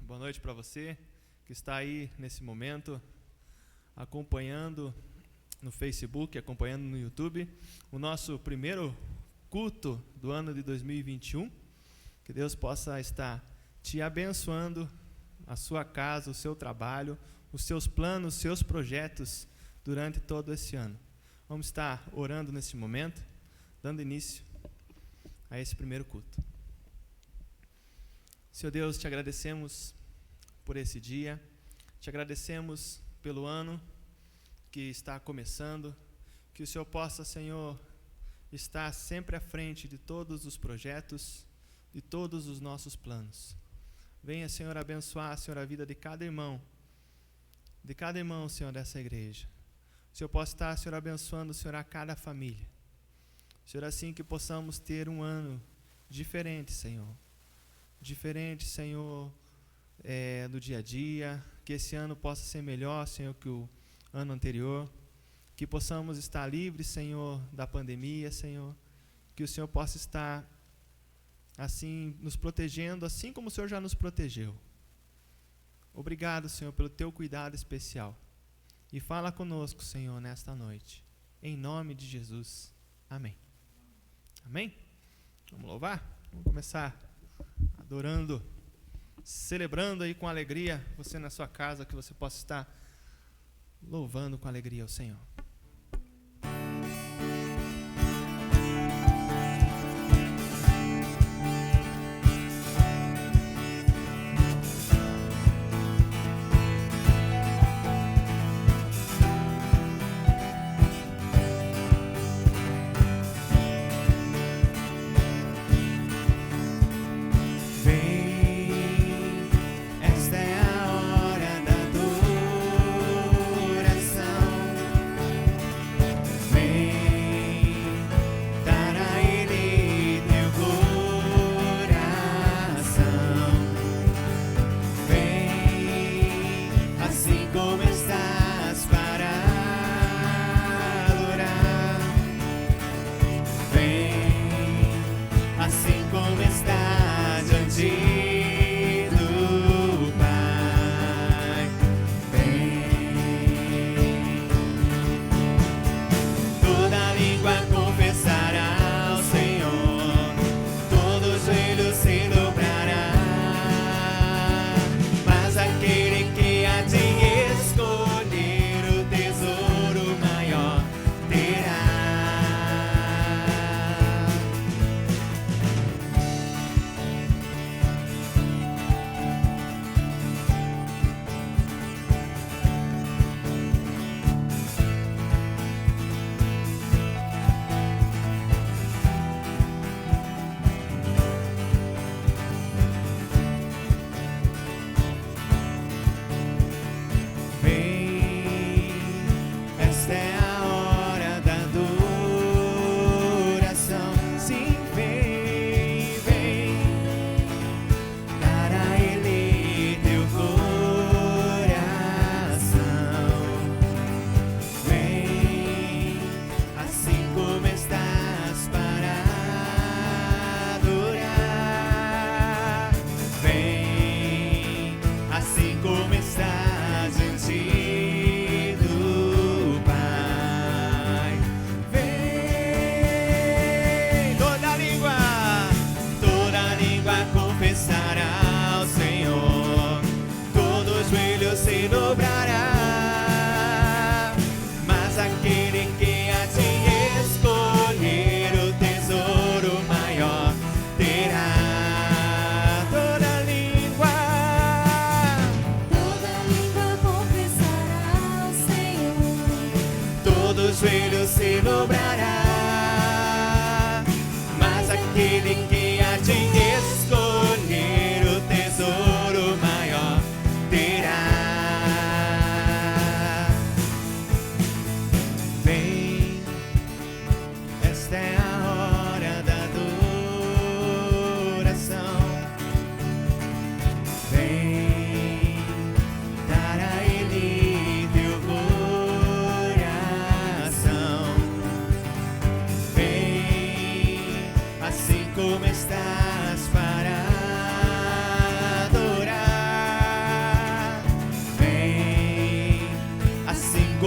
Boa noite para você que está aí nesse momento acompanhando no Facebook, acompanhando no YouTube, o nosso primeiro culto do ano de 2021. Que Deus possa estar te abençoando, a sua casa, o seu trabalho, os seus planos, os seus projetos durante todo esse ano. Vamos estar orando nesse momento, dando início a esse primeiro culto. Senhor Deus, te agradecemos por esse dia, te agradecemos pelo ano que está começando, que o Senhor possa, Senhor, estar sempre à frente de todos os projetos, de todos os nossos planos. Venha, Senhor, abençoar, Senhor, a vida de cada irmão, Senhor, dessa igreja. O Senhor possa estar, Senhor, abençoando, Senhor, a cada família. Senhor, assim que possamos ter um ano diferente, Senhor. Diferente, Senhor, do dia a dia, que esse ano possa ser melhor, Senhor, que o ano anterior, que possamos estar livres, Senhor, da pandemia, Senhor, que o Senhor possa estar, assim, nos protegendo, assim como o Senhor já nos protegeu. Obrigado, Senhor, pelo teu cuidado especial, e fala conosco, Senhor, nesta noite, em nome de Jesus, amém. Amém? Vamos louvar? Vamos começar adorando, celebrando aí com alegria, você na sua casa, que você possa estar louvando com alegria ao Senhor.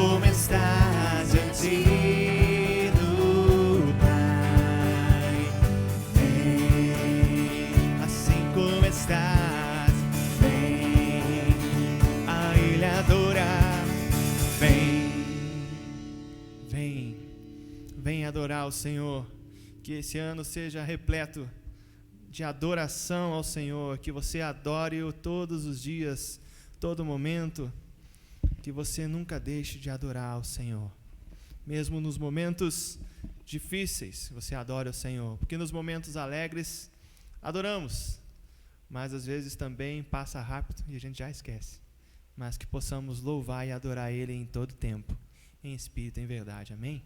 como estás diante do Pai. Vem, assim como estás, vem a Ele adorar. Vem adorar o Senhor. Que esse ano seja repleto de adoração ao Senhor, que você adore-o todos os dias, todo momento, que você nunca deixe de adorar ao Senhor, mesmo nos momentos difíceis, você adore o Senhor, porque nos momentos alegres adoramos, mas às vezes também passa rápido e a gente já esquece, mas que possamos louvar e adorar Ele em todo tempo, em espírito e em verdade, amém?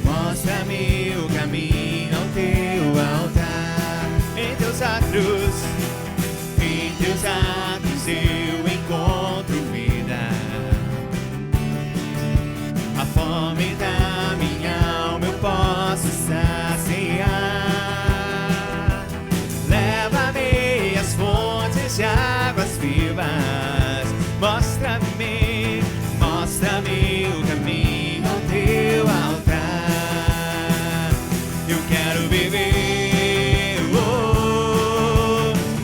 Mostra-me o caminho ao teu altar. Em teus atos eu encontro vida. A fome da minha alma eu posso saciar. Leva-me às fontes de águas vivas. Mostra-me o caminho ao teu altar. Eu quero viver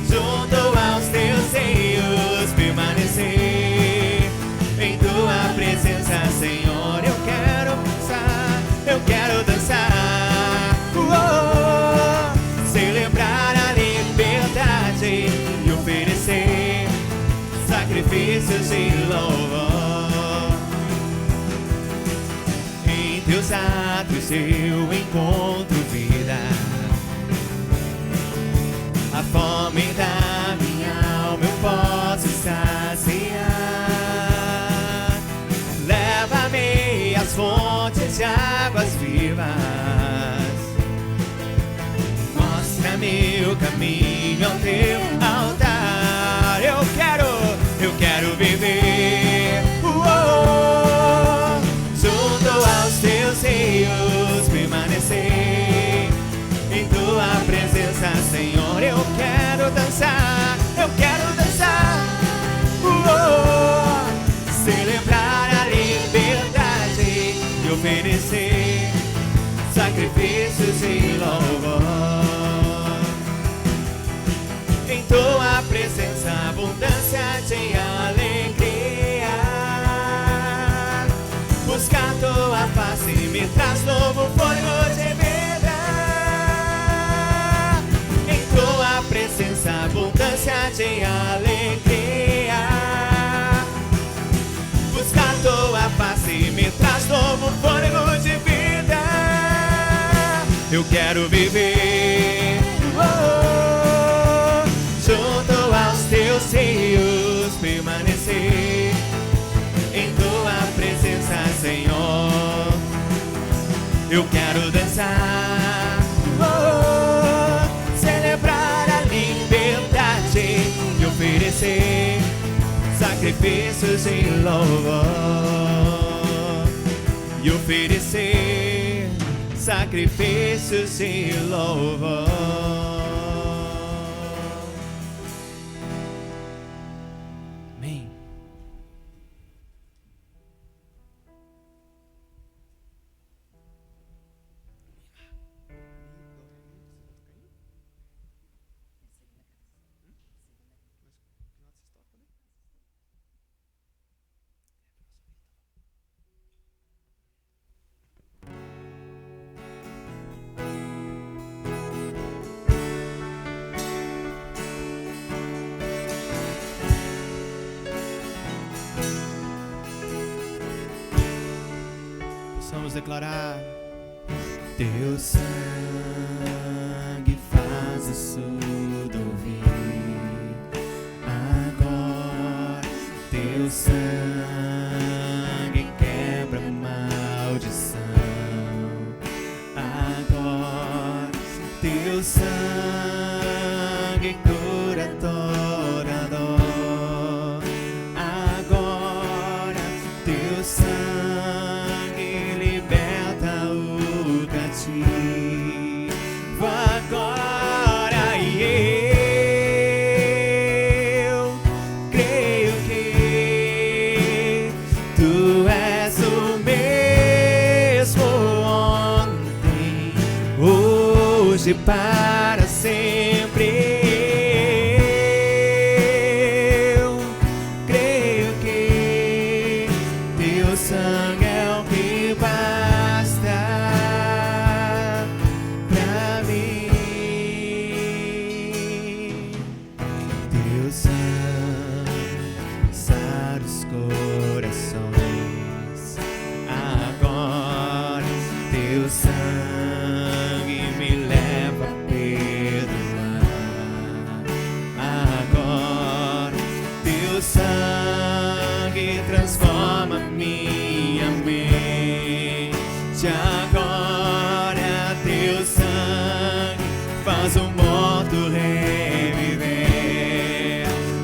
junto aos teus seios, permanecer em tua presença, Senhor. Eu quero dançar, celebrar a liberdade e oferecer sacrifícios de louvor. Em teus atos eu encontro vida. A fome da minha alma eu posso saciar. Leva-me às fontes de águas vivas. Mostra-me o caminho ao teu altar. Eu quero viver junto aos teus seios, permanecer em tua presença, Senhor. Eu quero dançar, celebrar a liberdade e oferecer sacrifícios e louvor. Em tua presença, abundância de alegria. Buscar tua face me traz novo fôlego de vida. Em tua presença, abundância de alegria. Buscar tua face me traz novo fôlego de vida. Eu quero viver junto aos teus seios, permanecer em tua presença, Senhor. Eu quero dançar, celebrar a liberdade e oferecer sacrifícios de louvor. E oferecer sacrifícios de louvor. Possamos declarar: Teu sangue faz o surdo ouvir. Agora Teu sangue quebra a maldição. Agora Teu sangue cura toda dor. Agora Teu sangue liberta o cativo. Agora eu creio que Tu és o mesmo ontem, hoje, para sempre. Eu creio que Teu sangue é o que basta pra mim. Teu sangue sara os corações. Agora Teu sangue me leva a perdoar. Agora Teu sangue transforma minha mente. Agora Teu sangue faz o morto reviver.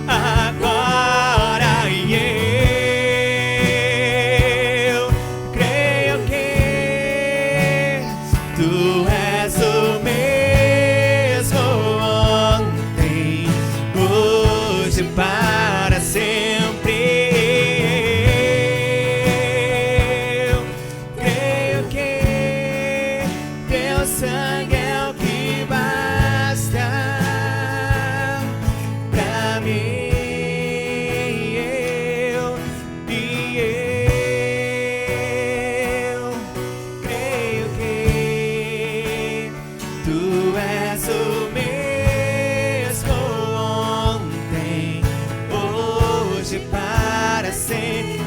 Agora eu creio que Tu és o mesmo ontem, hoje, para sempre. Eu creio que Teu sangue é o que basta pra mim. Eu creio que Tu és o mesmo ontem, hoje, para sempre.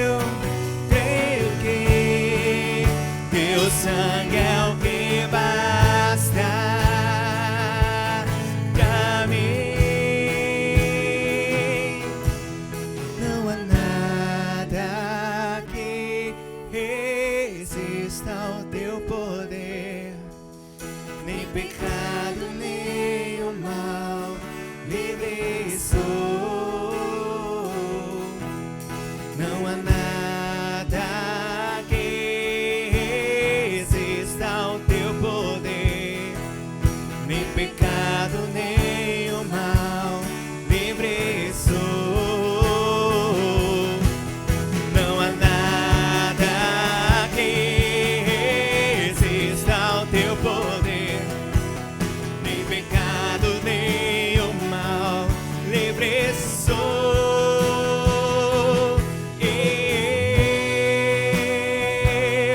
Eu creio que Teu sangue é o que basta pra mim. Não há nada que resista ao Teu poder, nem pecado, nem o mal, livre sou. Não há nada que resista ao Teu poder, nem pecado, nem o mal, livre sou. Não há nada que resista ao Teu poder, nem pecado, nem o mal, livre sou.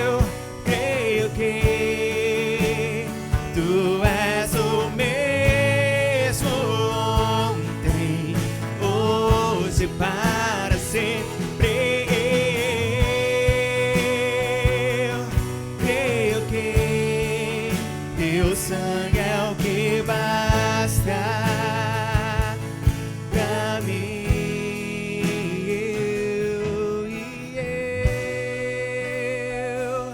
Eu creio que Tu és o mesmo ontem, hoje, para sempre. Eu creio que Teu sangue é o que basta pra mim. Eu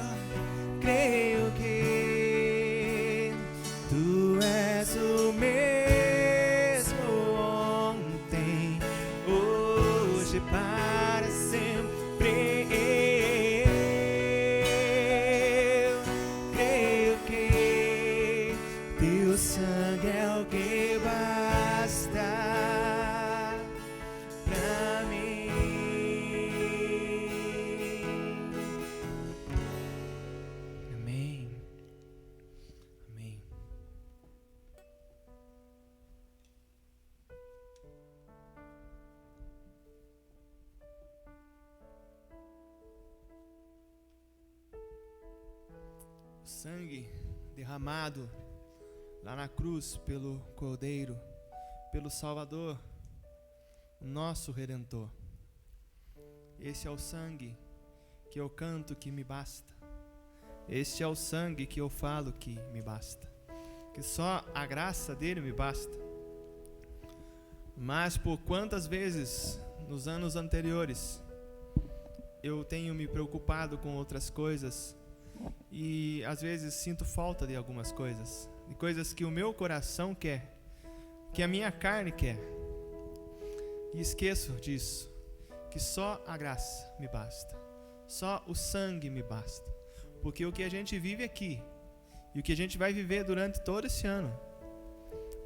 creio que Tu és o mesmo ontem, hoje, para sempre. Eu creio que Teu sangue é o que basta pra mim. Amém. Amém. O sangue derramado lá na cruz pelo Cordeiro, pelo Salvador, o nosso Redentor. esse é o sangue que eu canto que me basta. Este é o sangue que eu falo que me basta. Que só a graça dele me basta. Mas por quantas vezes nos anos anteriores eu tenho me preocupado com outras coisas e às vezes sinto falta de algumas coisas, de coisas que o meu coração quer, que a minha carne quer, e esqueço disso, que só a graça me basta, só o sangue me basta, porque o que a gente vive aqui e o que a gente vai viver durante todo esse ano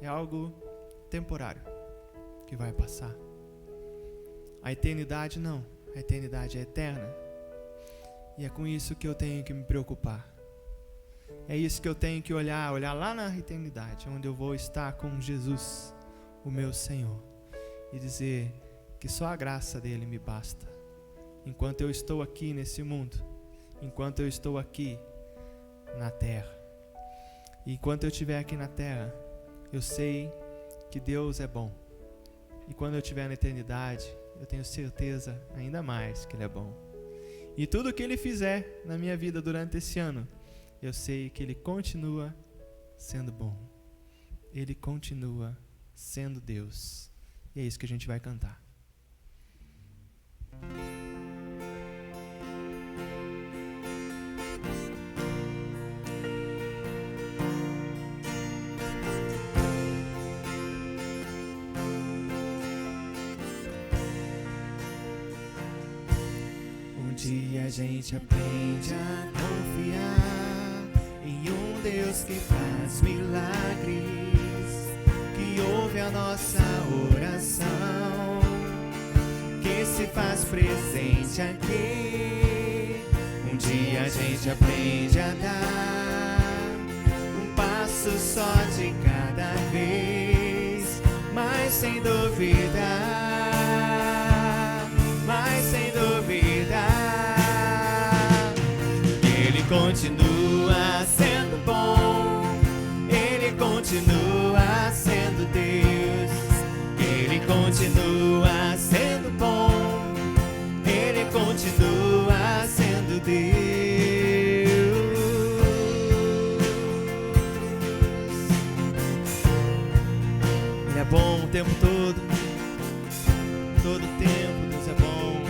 é algo temporário, que vai passar. A eternidade não, a eternidade é eterna, e é com isso que eu tenho que me preocupar. É isso que eu tenho que olhar lá na eternidade, onde eu vou estar com Jesus, o meu Senhor, e dizer que só a graça dele me basta. Enquanto eu estou aqui nesse mundo, enquanto eu estou aqui na terra. E enquanto eu estiver aqui na terra, eu sei que Deus é bom. E quando eu estiver na eternidade, eu tenho certeza ainda mais que Ele é bom. E tudo que Ele fizer na minha vida durante esse ano, eu sei que Ele continua sendo bom. Ele continua sendo Deus. E é isso que a gente vai cantar. Um dia a gente aprende a confiar em um Deus que faz milagres, que ouve a nossa oração, que se faz presente aqui. Um dia a gente aprende a dar um passo só de cada vez, mas sem duvidar, Ele continua sendo bom, Ele continua sendo Deus, Ele continua sendo bom, Ele continua sendo Deus. Ele é bom o tempo todo tempo Deus é bom.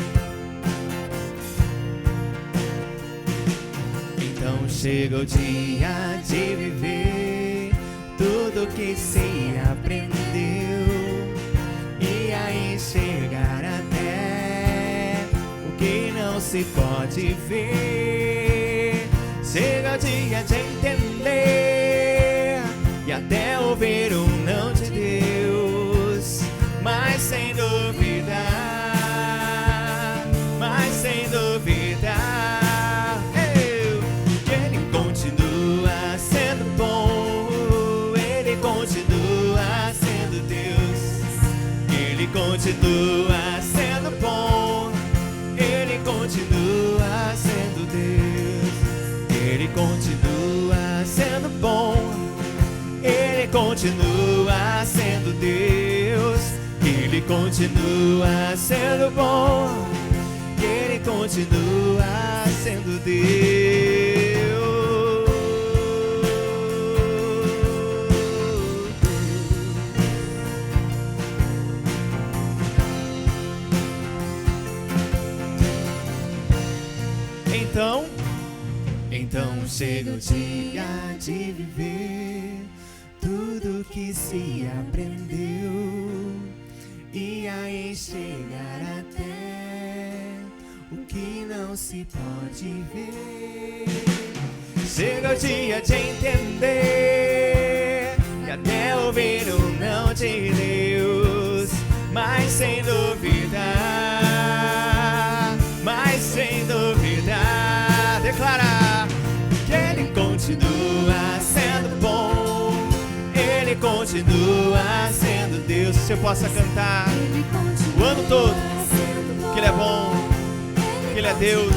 Então chega o dia de viver tudo que se aprendeu e a enxergar até o que não se pode ver. Chega o dia de entender e até ouvir um não de Deus, mas sem duvidar, que Ele continua sendo bom, Ele continua sendo Deus, Ele continua sendo bom, Ele continua sendo Deus, Ele continua sendo bom, Ele continua sendo Deus, Ele continua sendo bom, Ele continua sendo Deus. Então chega o dia de viver tudo que se aprendeu e a enxergar até o que não se pode ver. Chega o dia de entender e até ouvir o não de Deus, mas sem duvidar, declarar que Ele continua sendo bom, Ele continua sendo Deus. Se eu possa cantar o ano todo que Ele é bom, que Ele é Deus,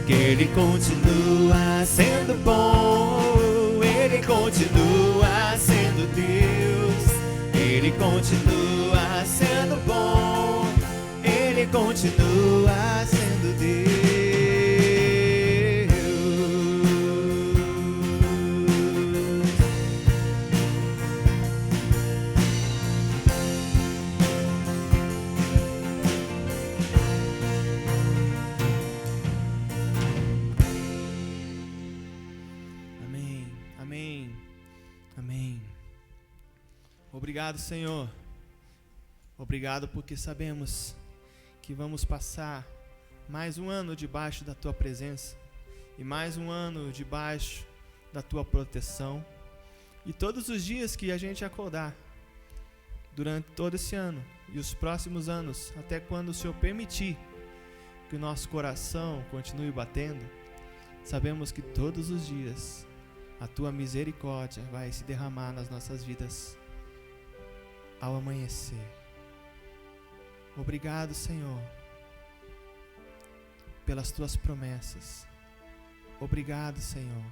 que Ele continua sendo bom, Ele continua sendo Deus, Ele continua sendo bom, continua sendo Deus. Amém, amém, amém. Obrigado, Senhor. Obrigado porque sabemos que vamos passar mais um ano debaixo da Tua presença e mais um ano debaixo da Tua proteção. E todos os dias que a gente acordar, durante todo esse ano e os próximos anos, até quando o Senhor permitir que o nosso coração continue batendo, sabemos que todos os dias a Tua misericórdia vai se derramar nas nossas vidas ao amanhecer. Obrigado, Senhor, pelas Tuas promessas. Obrigado, Senhor.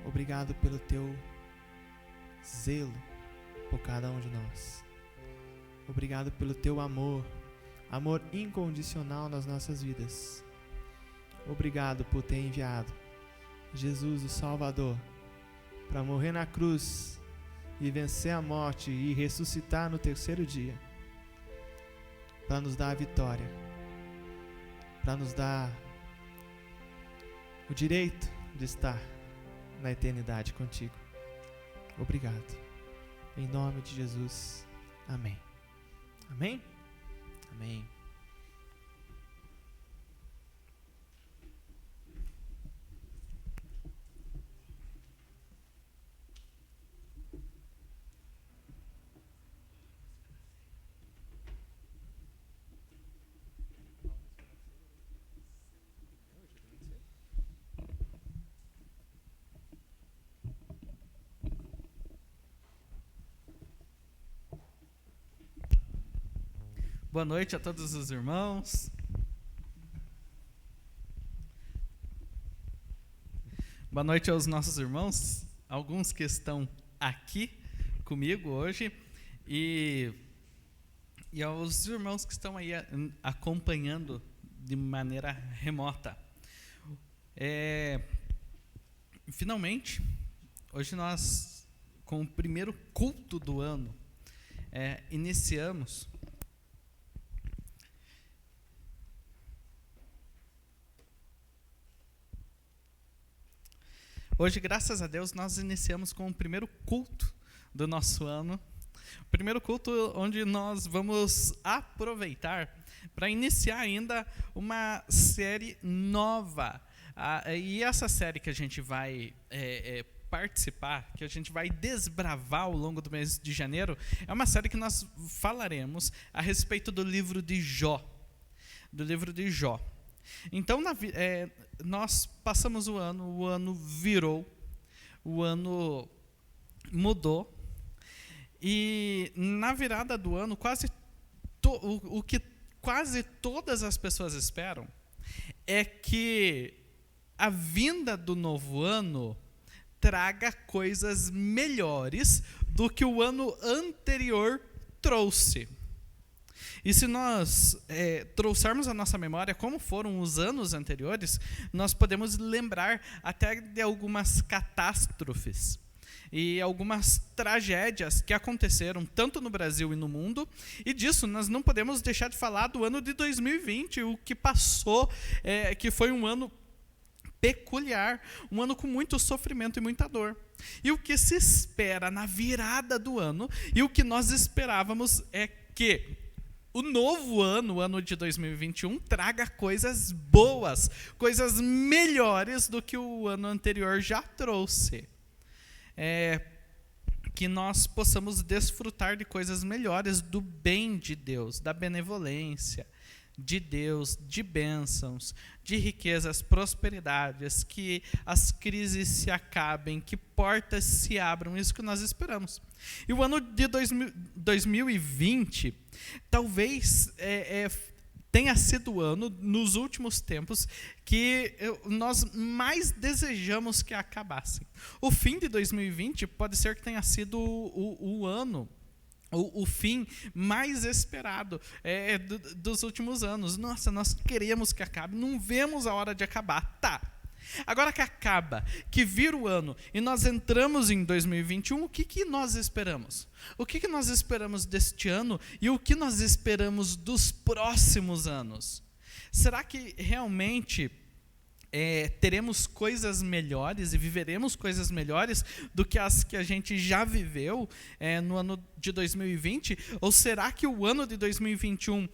Obrigado pelo Teu zelo por cada um de nós. Obrigado pelo Teu amor, amor incondicional nas nossas vidas. Obrigado por ter enviado Jesus, o Salvador, para morrer na cruz e vencer a morte e ressuscitar no terceiro dia, para nos dar a vitória, para nos dar o direito de estar na eternidade contigo. Obrigado. Em nome de Jesus. Amém. Amém? Amém. Boa noite a todos os irmãos. Boa noite aos nossos irmãos, alguns que estão aqui comigo hoje e aos irmãos que estão aí acompanhando de maneira remota. Finalmente, hoje nós, com o primeiro culto do ano, iniciamos hoje, graças a Deus, nós iniciamos com o primeiro culto do nosso ano. O primeiro culto onde nós vamos aproveitar para iniciar ainda uma série nova. E essa série que a gente vai participar, que a gente vai desbravar ao longo do mês de janeiro, é uma série que nós falaremos a respeito do livro de Jó. Do livro de Jó. Então, nós passamos o ano virou, o ano mudou, e na virada do ano, o que quase todas as pessoas esperam é que a vinda do novo ano traga coisas melhores do que o ano anterior trouxe. E se nós trouxermos à nossa memória como foram os anos anteriores, nós podemos lembrar até de algumas catástrofes e algumas tragédias que aconteceram tanto no Brasil e no mundo. E disso nós não podemos deixar de falar do ano de 2020, o que passou, que foi um ano peculiar, um ano com muito sofrimento e muita dor. E o que se espera na virada do ano, e o que nós esperávamos é que o novo ano, o ano de 2021, traga coisas boas, coisas melhores do que o ano anterior já trouxe. Que nós possamos desfrutar de coisas melhores, do bem de Deus, da benevolência de Deus, de bênçãos, de riquezas, prosperidades, que as crises se acabem, que portas se abram, isso que nós esperamos. E o ano de 2020, talvez tenha sido o ano, nos últimos tempos, que nós mais desejamos que acabasse. O fim de 2020 pode ser que tenha sido o ano o fim mais esperado dos últimos anos. Nossa, nós queremos que acabe, não vemos a hora de acabar. Tá. Agora que acaba, que vira o ano e nós entramos em 2021, o que nós esperamos? O que nós esperamos deste ano e o que nós esperamos dos próximos anos? Será que realmente teremos coisas melhores e viveremos coisas melhores do que as que a gente já viveu no ano de 2020? Ou será que o ano de 2021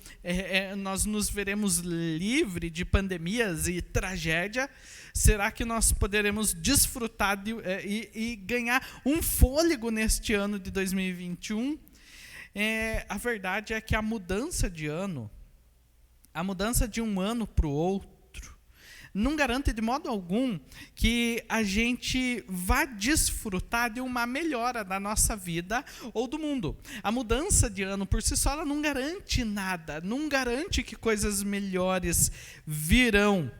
nós nos veremos livre de pandemias e tragédia? Será que nós poderemos desfrutar e ganhar um fôlego neste ano de 2021? A verdade é que a mudança de um ano para o outro, não garante de modo algum que a gente vá desfrutar de uma melhora da nossa vida ou do mundo. A mudança de ano por si só ela não garante nada, não garante que coisas melhores virão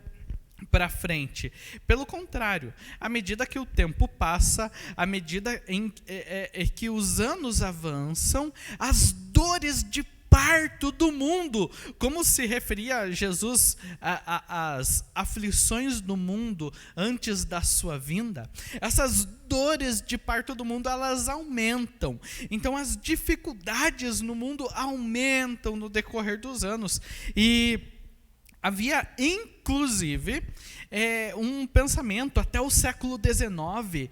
para frente. Pelo contrário, à medida que o tempo passa, à medida em que os anos avançam, as dores de parto do mundo, como se referia Jesus às aflições do mundo antes da sua vinda, essas dores de parto do mundo, elas aumentam. Então, as dificuldades no mundo aumentam no decorrer dos anos. E havia, inclusive, um pensamento até o século XIX,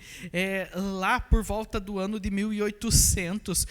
lá por volta do ano de 1800,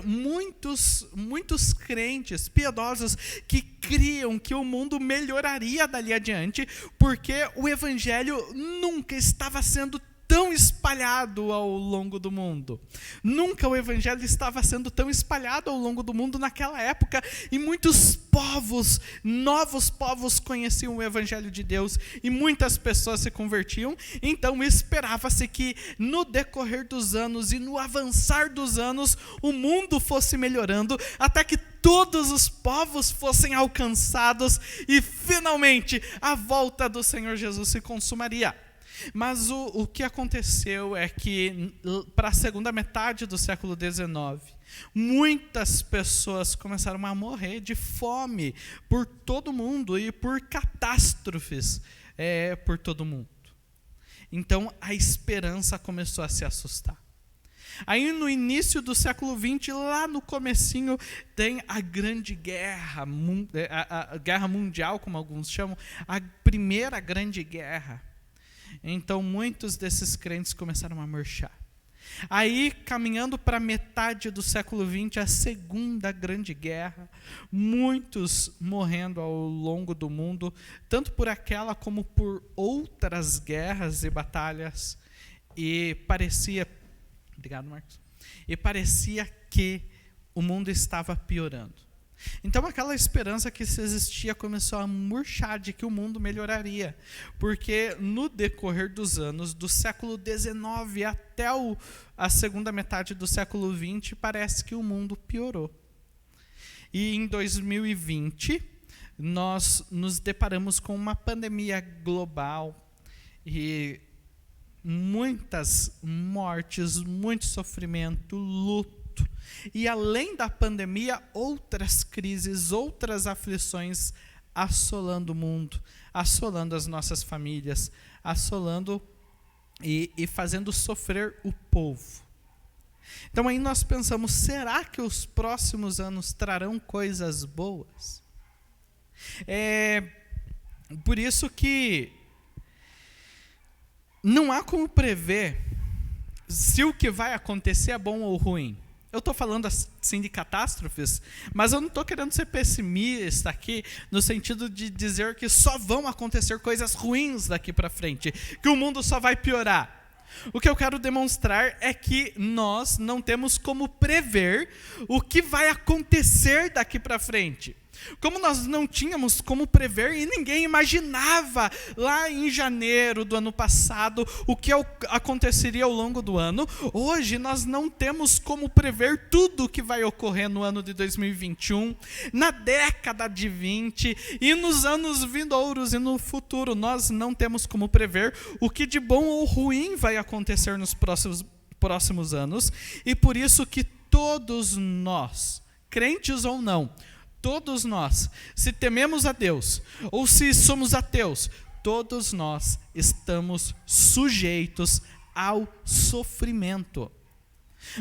muitos crentes piedosos que criam que o mundo melhoraria dali adiante, porque o evangelho nunca estava sendo tão espalhado ao longo do mundo. Nunca o evangelho estava sendo tão espalhado ao longo do mundo naquela época, e muitos povos, novos povos conheciam o evangelho de Deus, e muitas pessoas se convertiam. Então esperava-se que no decorrer dos anos e no avançar dos anos, o mundo fosse melhorando, até que todos os povos fossem alcançados, e finalmente a volta do Senhor Jesus se consumaria. Mas o que aconteceu é que, para a segunda metade do século XIX, muitas pessoas começaram a morrer de fome por todo mundo e por catástrofes por todo mundo. Então, a esperança começou a se assustar. Aí, no início do século XX, lá no comecinho, tem a Grande Guerra, a Guerra Mundial, como alguns chamam, a Primeira Grande Guerra. Então, muitos desses crentes começaram a murchar. Aí, caminhando para metade do século XX, a Segunda Grande Guerra, muitos morrendo ao longo do mundo, tanto por aquela como por outras guerras e batalhas, e parecia, obrigado, Marcos, e parecia que o mundo estava piorando. Então, aquela esperança que se existia começou a murchar de que o mundo melhoraria, porque no decorrer dos anos, do século XIX até a segunda metade do século XX, parece que o mundo piorou. E em 2020, nós nos deparamos com uma pandemia global e muitas mortes, muito sofrimento, luto. E além da pandemia, outras crises, outras aflições assolando o mundo, assolando as nossas famílias, assolando e fazendo sofrer o povo. Então aí nós pensamos, será que os próximos anos trarão coisas boas? Por isso que não há como prever se o que vai acontecer é bom ou ruim. Eu estou falando assim de catástrofes, mas eu não estou querendo ser pessimista aqui, no sentido de dizer que só vão acontecer coisas ruins daqui para frente, que o mundo só vai piorar. O que eu quero demonstrar é que nós não temos como prever o que vai acontecer daqui para frente. Como nós não tínhamos como prever e ninguém imaginava lá em janeiro do ano passado o que aconteceria ao longo do ano, hoje nós não temos como prever tudo o que vai ocorrer no ano de 2021, na década de 20 e nos anos vindouros e no futuro. Nós não temos como prever o que de bom ou ruim vai acontecer nos próximos anos, e por isso que todos nós, crentes ou não, todos nós, se tememos a Deus ou se somos ateus, todos nós estamos sujeitos ao sofrimento.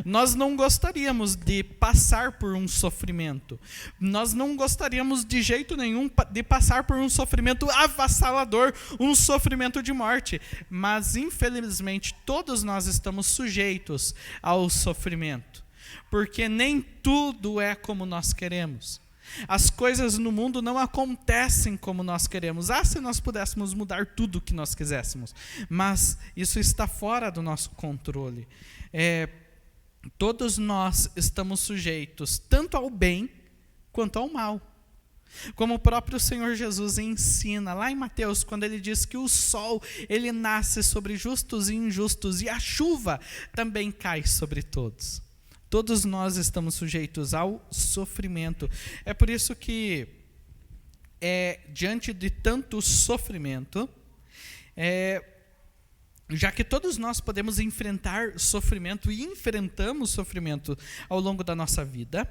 Nós não gostaríamos de passar por um sofrimento. Nós não gostaríamos de jeito nenhum de passar por um sofrimento avassalador, um sofrimento de morte. Mas, infelizmente, todos nós estamos sujeitos ao sofrimento. Porque nem tudo é como nós queremos. As coisas no mundo não acontecem como nós queremos. Se nós pudéssemos mudar tudo o que nós quiséssemos. Mas isso está fora do nosso controle. Todos nós estamos sujeitos tanto ao bem quanto ao mal. Como o próprio Senhor Jesus ensina lá em Mateus, quando ele diz que o sol, ele nasce sobre justos e injustos, e a chuva também cai sobre todos. Todos nós estamos sujeitos ao sofrimento. É por isso que, diante de tanto sofrimento, já que todos nós podemos enfrentar sofrimento e enfrentamos sofrimento ao longo da nossa vida,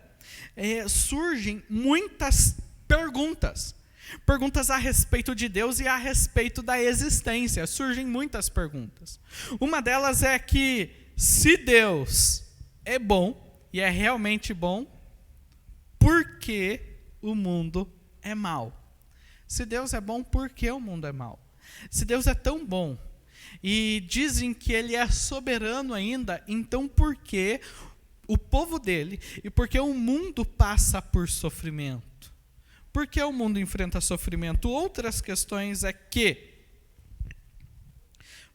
surgem muitas perguntas. Perguntas a respeito de Deus e a respeito da existência. Surgem muitas perguntas. Uma delas é que, se Deus é bom, e é realmente bom, por que o mundo é mau? Se Deus é bom, por que o mundo é mau? Se Deus é tão bom, e dizem que Ele é soberano ainda, então por que o povo dele, e por que o mundo passa por sofrimento? Por que o mundo enfrenta sofrimento? Outras questões é que,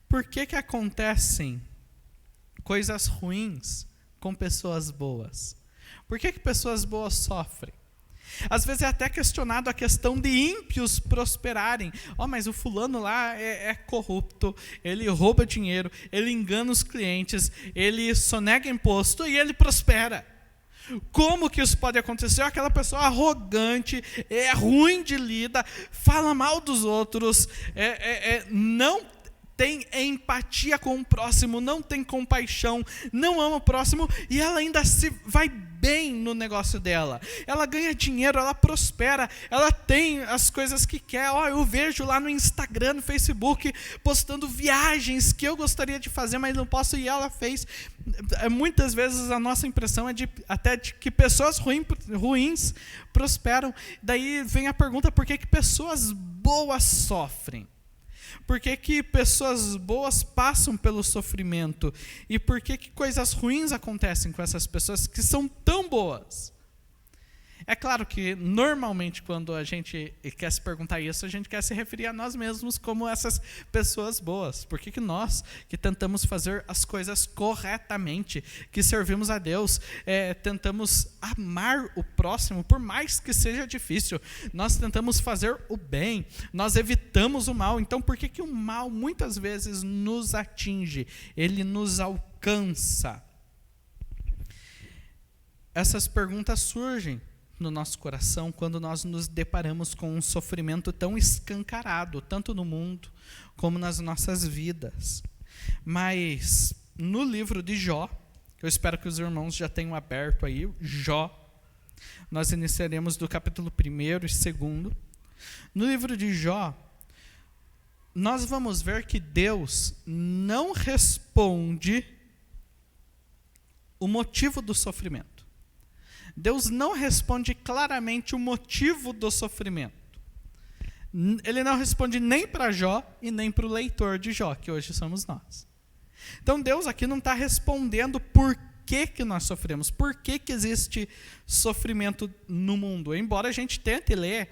por que acontecem coisas ruins com pessoas boas? Por que pessoas boas sofrem? Às vezes é até questionado a questão de ímpios prosperarem. Mas o fulano lá é corrupto, ele rouba dinheiro, ele engana os clientes, ele sonega imposto e ele prospera. Como que isso pode acontecer? Aquela pessoa arrogante, é ruim de lida, fala mal dos outros, não tem empatia com o próximo, não tem compaixão, não ama o próximo, e ela ainda se vai bem no negócio dela. Ela ganha dinheiro, ela prospera, ela tem as coisas que quer. Eu vejo lá no Instagram, no Facebook, postando viagens que eu gostaria de fazer, mas não posso, e ela fez. Muitas vezes a nossa impressão é até de que pessoas ruins prosperam. Daí vem a pergunta, por que pessoas boas sofrem? Por que pessoas boas passam pelo sofrimento? E por que coisas ruins acontecem com essas pessoas que são tão boas? É claro que, normalmente, quando a gente quer se perguntar isso, a gente quer se referir a nós mesmos como essas pessoas boas. Por que nós, que tentamos fazer as coisas corretamente, que servimos a Deus, tentamos amar o próximo, por mais que seja difícil, nós tentamos fazer o bem, nós evitamos o mal. Então, por que o mal, muitas vezes, nos atinge? Ele nos alcança. Essas perguntas surgem no nosso coração quando nós nos deparamos com um sofrimento tão escancarado, tanto no mundo como nas nossas vidas. Mas no livro de Jó, eu espero que os irmãos já tenham aberto aí, Jó, nós iniciaremos do capítulo 1º e 2º. No livro de Jó, nós vamos ver que Deus não responde o motivo do sofrimento. Deus não responde claramente o motivo do sofrimento. Ele não responde nem para Jó e nem para o leitor de Jó, que hoje somos nós. Então Deus aqui não está respondendo por que nós sofremos, por que existe sofrimento no mundo. Embora a gente tente ler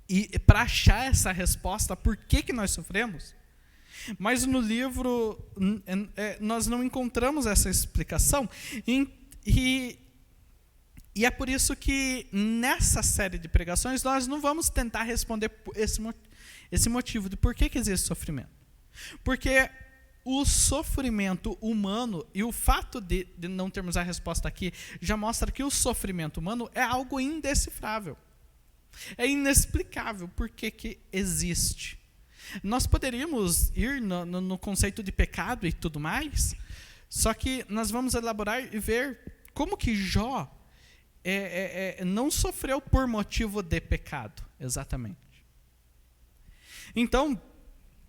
e para achar essa resposta, por que nós sofremos, mas no livro nós não encontramos essa explicação. E é por isso que nessa série de pregações nós não vamos tentar responder esse motivo de por que existe sofrimento. Porque o sofrimento humano, e o fato de não termos a resposta aqui, já mostra que o sofrimento humano é algo indecifrável. É inexplicável por que existe. Nós poderíamos ir no conceito de pecado e tudo mais, Só que nós vamos elaborar e ver como que Jó não sofreu por motivo de pecado, exatamente. Então,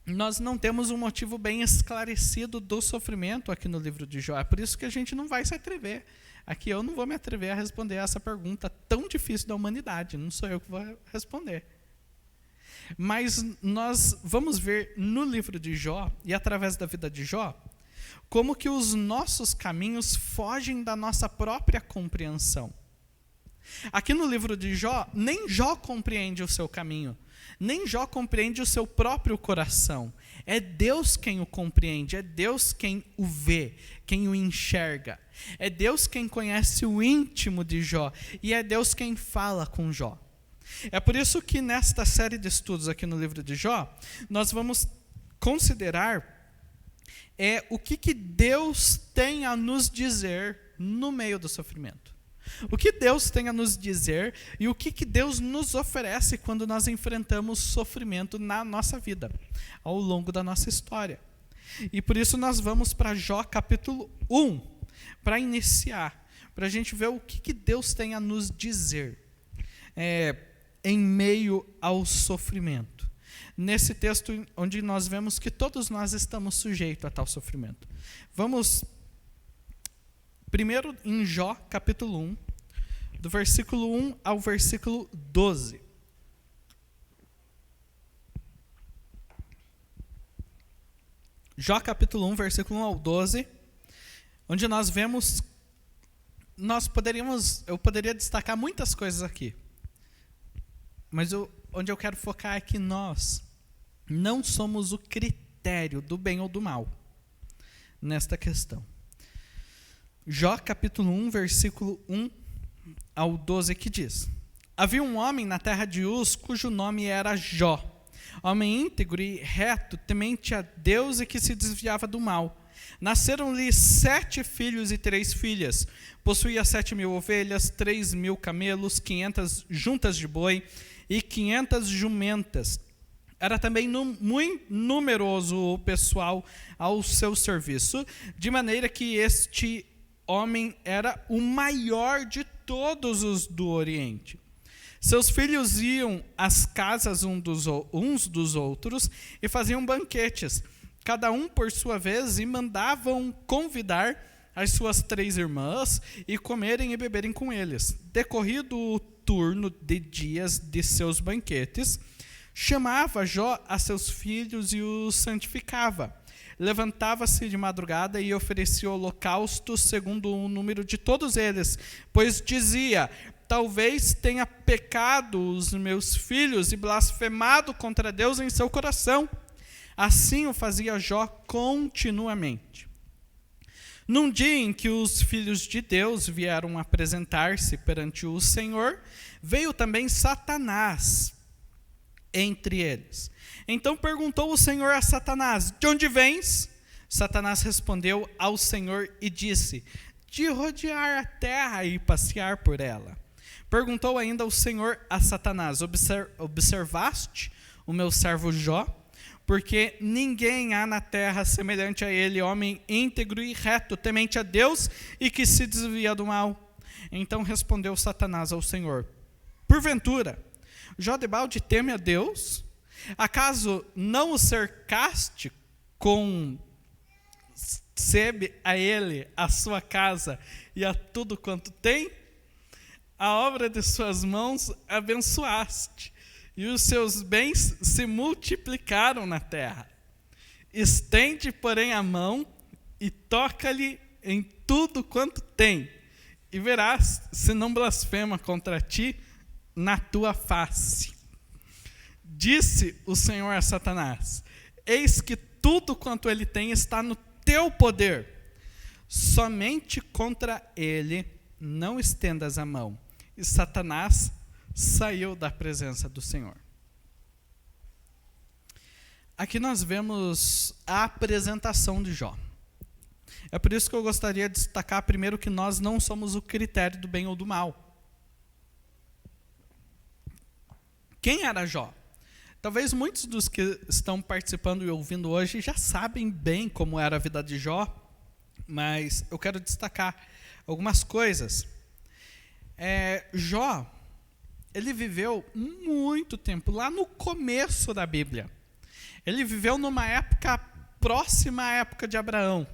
nós não temos um motivo bem esclarecido do sofrimento aqui no livro de Jó. É por isso que a gente não vai se atrever. Aqui eu não vou me atrever a responder essa pergunta tão difícil da humanidade. Não sou eu que vou responder. Mas nós vamos ver no livro de Jó, e através da vida de Jó, como que os nossos caminhos fogem da nossa própria compreensão. Aqui no livro de Jó, nem Jó compreende o seu caminho, nem Jó compreende o seu próprio coração. É Deus quem o compreende, é Deus quem o vê, quem o enxerga. É Deus quem conhece o íntimo de Jó, e é Deus quem fala com Jó. É por isso que nesta série de estudos aqui no livro de Jó, nós vamos considerar o que Deus tem a nos dizer no meio do sofrimento. O que Deus tem a nos dizer e o que Deus nos oferece quando nós enfrentamos sofrimento na nossa vida, ao longo da nossa história. E por isso nós vamos para Jó capítulo 1, para iniciar, para a gente ver o que Deus tem a nos dizer em meio ao sofrimento. Nesse texto onde nós vemos que todos nós estamos sujeitos a tal sofrimento. Vamos primeiro em Jó, capítulo 1, do versículo 1 ao versículo 12. Jó, capítulo 1, versículo 1 ao 12, onde nós vemos, eu poderia destacar muitas coisas aqui, mas onde eu quero focar é que nós não somos o critério do bem ou do mal nesta questão. Jó capítulo 1, versículo 1 ao 12, que diz: Havia um homem na terra de Uz, cujo nome era Jó, homem íntegro e reto, temente a Deus e que se desviava do mal. Nasceram-lhe 7 filhos e 3 filhas. Possuía 7.000 ovelhas, 3.000 camelos, 500 juntas de boi e 500 jumentas. Era também muito numeroso o pessoal ao seu serviço, de maneira que este homem era o maior de todos os do Oriente. Seus filhos iam às casas uns dos outros e faziam banquetes, cada um por sua vez, e mandavam convidar as suas 3 irmãs e comerem e beberem com eles. Decorrido o turno de dias de seus banquetes, chamava Jó a seus filhos e os santificava. Levantava-se de madrugada e oferecia holocaustos segundo o número de todos eles, pois dizia: talvez tenha pecado os meus filhos e blasfemado contra Deus em seu coração. Assim o fazia Jó continuamente. Num dia em que os filhos de Deus vieram apresentar-se perante o Senhor, veio também Satanás entre eles. Então perguntou o Senhor a Satanás: de onde vens? Satanás respondeu ao Senhor e disse: de rodear a terra e passear por ela. Perguntou ainda o Senhor a Satanás: observaste o meu servo Jó? Porque ninguém há na terra semelhante a ele, homem íntegro e reto, temente a Deus e que se desvia do mal. Então respondeu Satanás ao Senhor: porventura, Jó debalde teme a Deus? Acaso não o cercaste concebe a ele, a sua casa e a tudo quanto tem? A obra de suas mãos abençoaste, e os seus bens se multiplicaram na terra. Estende, porém, a mão e toca-lhe em tudo quanto tem, e verás se não blasfema contra ti na tua face. Disse o Senhor a Satanás: eis que tudo quanto ele tem está no teu poder, somente contra ele não estendas a mão. E Satanás saiu da presença do Senhor. Aqui nós vemos a apresentação de Jó. É por isso que eu gostaria de destacar primeiro que nós não somos o critério do bem ou do mal. Quem era Jó? Talvez muitos dos que estão participando e ouvindo hoje já sabem bem como era a vida de Jó, mas eu quero destacar algumas coisas. Jó, ele viveu muito tempo, lá no começo da Bíblia. Ele viveu numa época próxima à época de Abraão.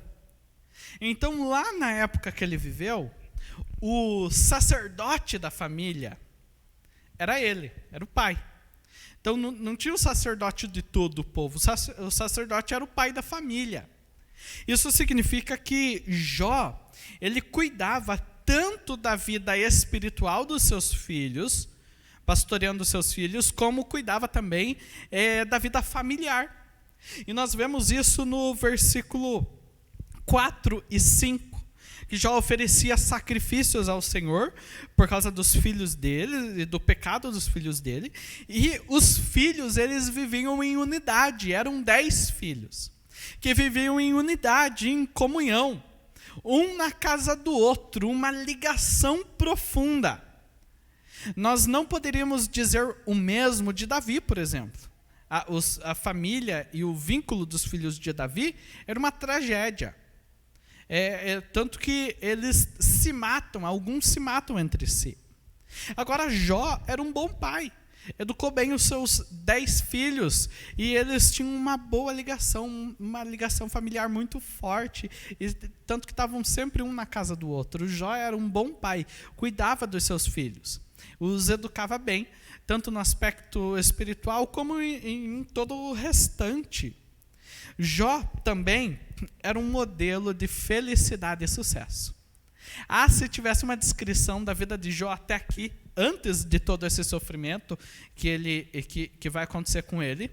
Então, lá na época que ele viveu, o sacerdote da família era ele, era o pai. Então, não tinha o sacerdote de todo o povo, o sacerdote era o pai da família. Isso significa que Jó, ele cuidava tanto da vida espiritual dos seus filhos, pastoreando os seus filhos, como cuidava também da vida familiar. E nós vemos isso no versículo 4 e 5, que Jó oferecia sacrifícios ao Senhor por causa dos filhos dele e do pecado dos filhos dele. E os filhos, eles viviam em unidade, eram 10 filhos, que viviam em unidade, em comunhão, um na casa do outro, uma ligação profunda. Nós não poderíamos dizer o mesmo de Davi, por exemplo. A família e o vínculo dos filhos de Davi era uma tragédia. Tanto que eles se matam, alguns se matam entre si. Agora, Jó era um bom pai, educou bem os seus 10 filhos, e eles tinham uma boa ligação, uma ligação familiar muito forte, e tanto que estavam sempre um na casa do outro. Jó era um bom pai, cuidava dos seus filhos, os educava bem, tanto no aspecto espiritual como em todo o restante. Jó também era um modelo de felicidade e sucesso. Se tivesse uma descrição da vida de Jó até aqui, antes de todo esse sofrimento que vai acontecer com ele,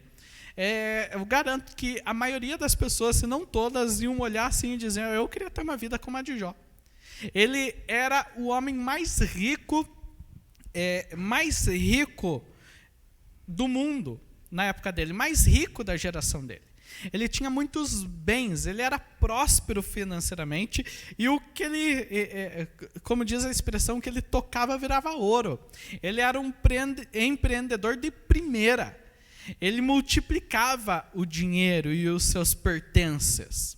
eu garanto que a maioria das pessoas, se não todas, iam olhar assim e dizer: eu queria ter uma vida como a de Jó. Ele era o homem mais rico do mundo na época dele, mais rico da geração dele. Ele tinha muitos bens, ele era próspero financeiramente, e o que ele, como diz a expressão, que ele tocava virava ouro. Ele era um empreendedor de primeira. Ele multiplicava o dinheiro e os seus pertences.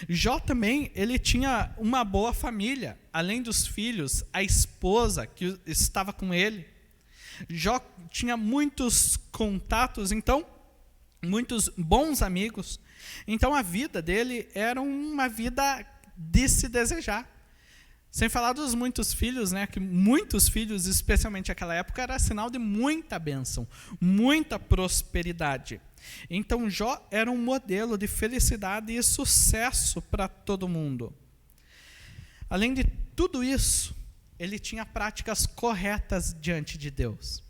Jó também, ele tinha uma boa família, além dos filhos, a esposa que estava com ele. Jó tinha muitos contatos, então, muitos bons amigos. Então a vida dele era uma vida de se desejar. Sem falar dos muitos filhos, né? Que muitos filhos, especialmente naquela época, era sinal de muita bênção, muita prosperidade. Então Jó era um modelo de felicidade e sucesso para todo mundo. Além de tudo isso, ele tinha práticas corretas diante de Deus.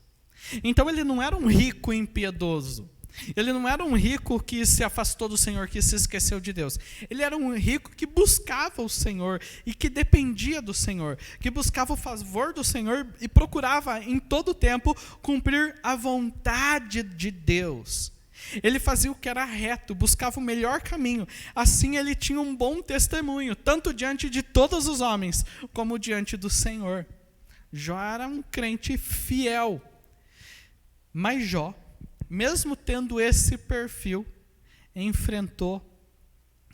Então ele não era um rico impiedoso. Ele não era um rico que se afastou do Senhor, que se esqueceu de Deus. Ele era um rico que buscava o Senhor e que dependia do Senhor, que buscava o favor do Senhor e procurava em todo tempo cumprir a vontade de Deus. Ele fazia o que era reto, buscava o melhor caminho. Assim ele tinha um bom testemunho, tanto diante de todos os homens, como diante do Senhor. Jó era um crente fiel. Mas Jó, mesmo tendo esse perfil, enfrentou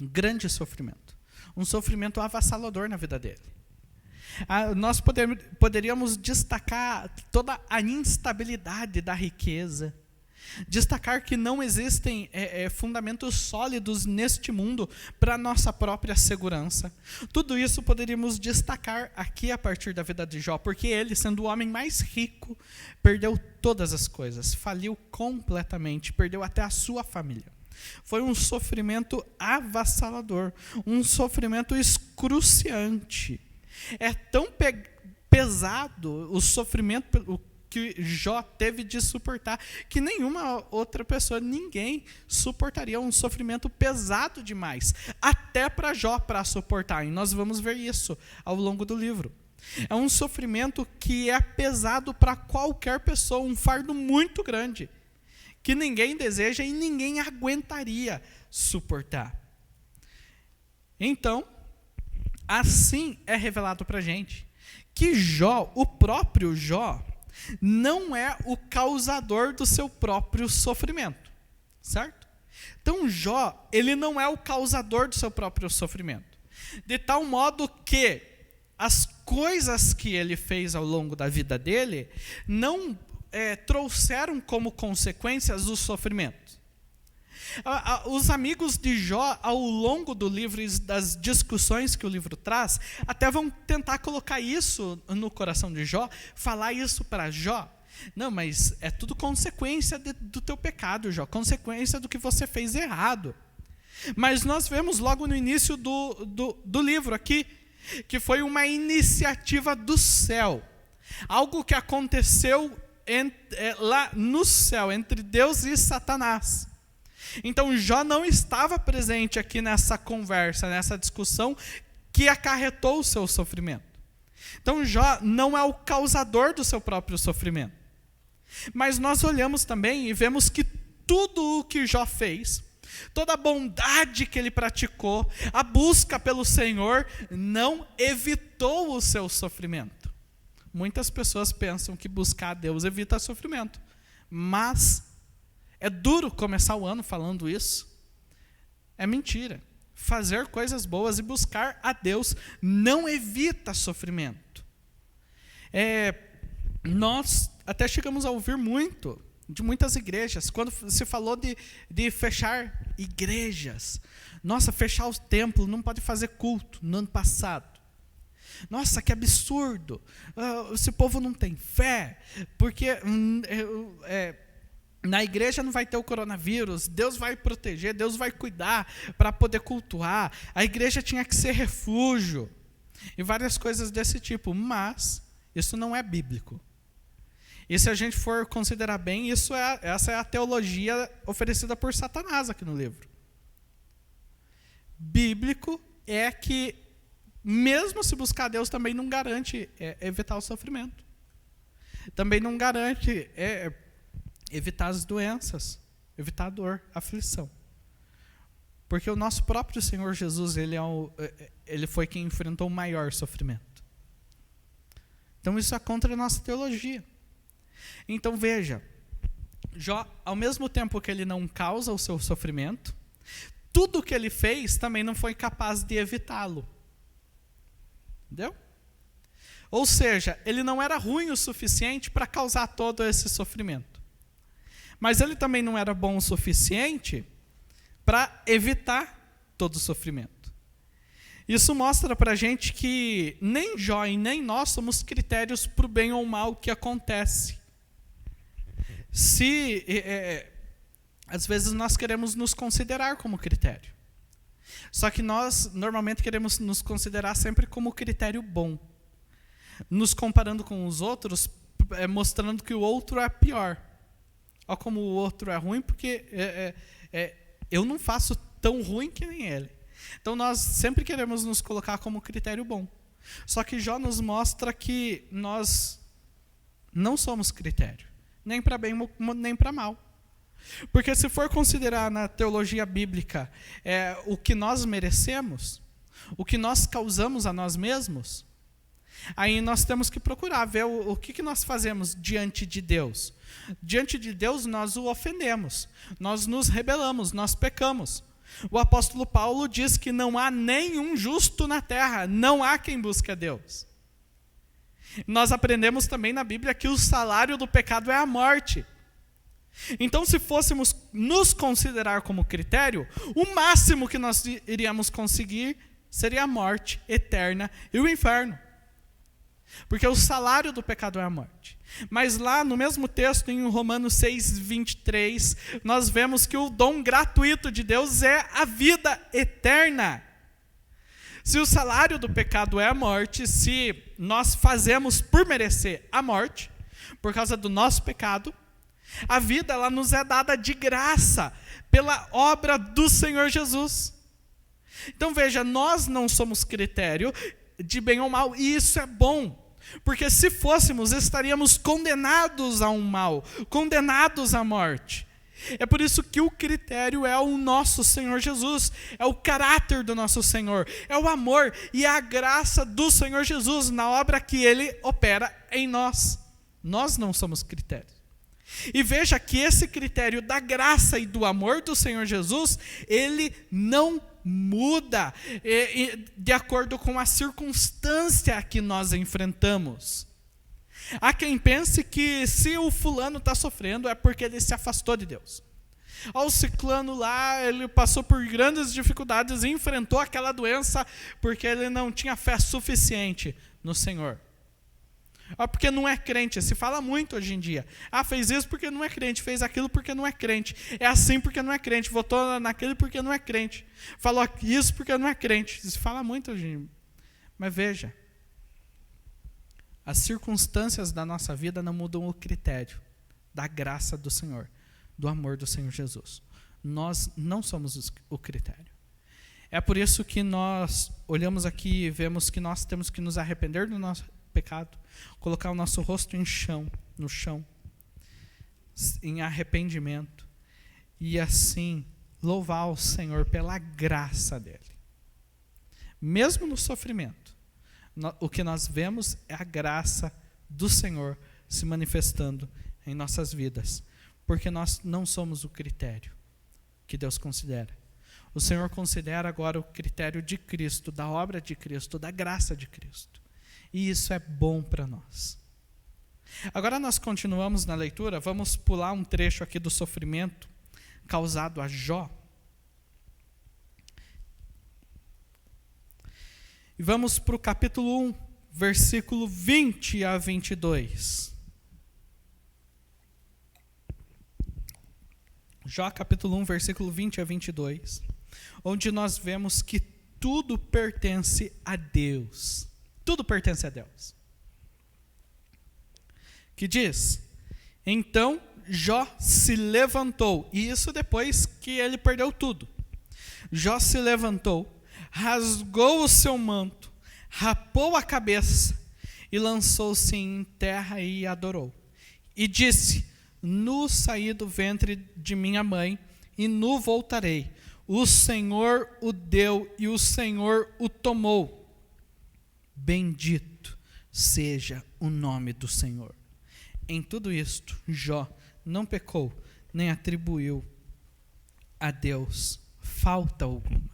um grande sofrimento. Um sofrimento avassalador na vida dele. Nós poderíamos destacar toda a instabilidade da riqueza, destacar que não existem fundamentos sólidos neste mundo para a nossa própria segurança. Tudo isso poderíamos destacar aqui a partir da vida de Jó, porque ele, sendo o homem mais rico, perdeu todas as coisas, faliu completamente, perdeu até a sua família. Foi um sofrimento avassalador, um sofrimento excruciante. É tão pesado o sofrimento que Jó teve de suportar, que nenhuma outra pessoa, ninguém suportaria um sofrimento pesado demais, até para Jó para suportar, e nós vamos ver isso ao longo do livro. É um sofrimento que é pesado para qualquer pessoa, um fardo muito grande, que ninguém deseja e ninguém aguentaria suportar. Então, assim é revelado para a gente, que Jó, o próprio Jó, não é o causador do seu próprio sofrimento, certo? Então Jó, ele não é o causador do seu próprio sofrimento. de tal modo que as coisas que ele fez ao longo da vida dele não trouxeram como consequências o sofrimento. Os amigos de Jó, ao longo do livro e das discussões que o livro traz, até vão tentar colocar isso no coração de Jó, falar isso para Jó. Não, mas é tudo consequência do teu pecado, Jó, consequência do que você fez errado. Mas nós vemos logo no início do livro aqui, que foi uma iniciativa do céu, algo que aconteceu lá no céu, entre Deus e Satanás. Então Jó não estava presente aqui nessa conversa, nessa discussão que acarretou o seu sofrimento. Então Jó não é o causador do seu próprio sofrimento. Mas nós olhamos também e vemos que tudo o que Jó fez, toda a bondade que ele praticou, a busca pelo Senhor, não evitou o seu sofrimento. Muitas pessoas pensam que buscar a Deus evita sofrimento, mas é duro começar o ano falando isso. É mentira. Fazer coisas boas e buscar a Deus não evita sofrimento. Nós até chegamos a ouvir muito de muitas igrejas, quando se falou de fechar igrejas. Nossa, fechar o templo, não pode fazer culto no ano passado. Nossa, que absurdo. Esse povo não tem fé, porque na igreja não vai ter o coronavírus, Deus vai proteger, Deus vai cuidar para poder cultuar. A igreja tinha que ser refúgio. E várias coisas desse tipo, mas isso não é bíblico. E se a gente for considerar bem, essa é a teologia oferecida por Satanás aqui no livro. Bíblico é que, mesmo se buscar Deus, também não garante evitar o sofrimento. Também não garante evitar as doenças, evitar a dor, a aflição. Porque o nosso próprio Senhor Jesus, ele foi quem enfrentou o maior sofrimento. Então isso é contra a nossa teologia. Então veja, Jó, ao mesmo tempo que ele não causa o seu sofrimento, tudo o que ele fez também não foi capaz de evitá-lo. Entendeu? Ou seja, ele não era ruim o suficiente para causar todo esse sofrimento. Mas ele também não era bom o suficiente para evitar todo o sofrimento. Isso mostra para a gente que nem Jó e nem nós somos critérios para o bem ou mal que acontece. Às vezes nós queremos nos considerar como critério. Só que nós normalmente queremos nos considerar sempre como critério bom. Nos comparando com os outros, mostrando que o outro é pior. Olha como o outro é ruim, porque eu não faço tão ruim que nem ele. Então nós sempre queremos nos colocar como critério bom. Só que Jó nos mostra que nós não somos critério, nem para bem nem para mal. Porque se for considerar na teologia bíblica o que nós merecemos, o que nós causamos a nós mesmos, aí nós temos que procurar ver o que nós fazemos diante de Deus. Diante de Deus nós o ofendemos, nós nos rebelamos, nós pecamos. O apóstolo Paulo diz que não há nenhum justo na terra, não há quem busque a Deus. Nós aprendemos também na Bíblia que o salário do pecado é a morte. Então, se fôssemos nos considerar como critério, o máximo que nós iríamos conseguir seria a morte eterna e o inferno. Porque o salário do pecado é a morte. Mas lá no mesmo texto, em Romanos 6:23, nós vemos que o dom gratuito de Deus é a vida eterna. Se o salário do pecado é a morte, se nós fazemos por merecer a morte, por causa do nosso pecado, a vida ela nos é dada de graça, pela obra do Senhor Jesus. Então veja, nós não somos critério de bem ou mal, e isso é bom. Porque se fôssemos, estaríamos condenados a um mal, condenados à morte. É por isso que o critério é o nosso Senhor Jesus, é o caráter do nosso Senhor, é o amor e a graça do Senhor Jesus na obra que Ele opera em nós. Nós não somos critério. E veja que esse critério da graça e do amor do Senhor Jesus, ele não muda de acordo com a circunstância que nós enfrentamos. Há quem pense que se o fulano está sofrendo é porque ele se afastou de Deus. O ciclano lá, ele passou por grandes dificuldades e enfrentou aquela doença porque ele não tinha fé suficiente no Senhor. Porque não é crente, se fala muito hoje em dia. Fez isso porque não é crente, fez aquilo porque não é crente. É assim porque não é crente, votou naquele porque não é crente. Falou isso porque não é crente. Se fala muito hoje em dia. Mas veja, as circunstâncias da nossa vida não mudam o critério da graça do Senhor, do amor do Senhor Jesus. Nós não somos o critério. É por isso que nós olhamos aqui e vemos que nós temos que nos arrepender do nosso pecado, colocar o nosso rosto no chão, em arrependimento, e assim louvar o Senhor pela graça dele. Mesmo no sofrimento, o que nós vemos é a graça do Senhor se manifestando em nossas vidas, porque nós não somos o critério que Deus considera. O Senhor considera agora o critério de Cristo, da obra de Cristo, da graça de Cristo. E isso é bom para nós. Agora nós continuamos na leitura, vamos pular um trecho aqui do sofrimento causado a Jó. E vamos para o capítulo 1, versículo 20 a 22. Jó capítulo 1, versículo 20 a 22, onde nós vemos que tudo pertence a Deus. Tudo pertence a Deus. Que diz: então Jó se levantou, e isso depois que ele perdeu tudo. Jó se levantou, rasgou o seu manto, rapou a cabeça e lançou-se em terra e adorou. E disse: nu saí do ventre de minha mãe, e nu voltarei. O Senhor o deu e o Senhor o tomou. Bendito seja o nome do Senhor. Em tudo isto, Jó não pecou, nem atribuiu a Deus falta alguma.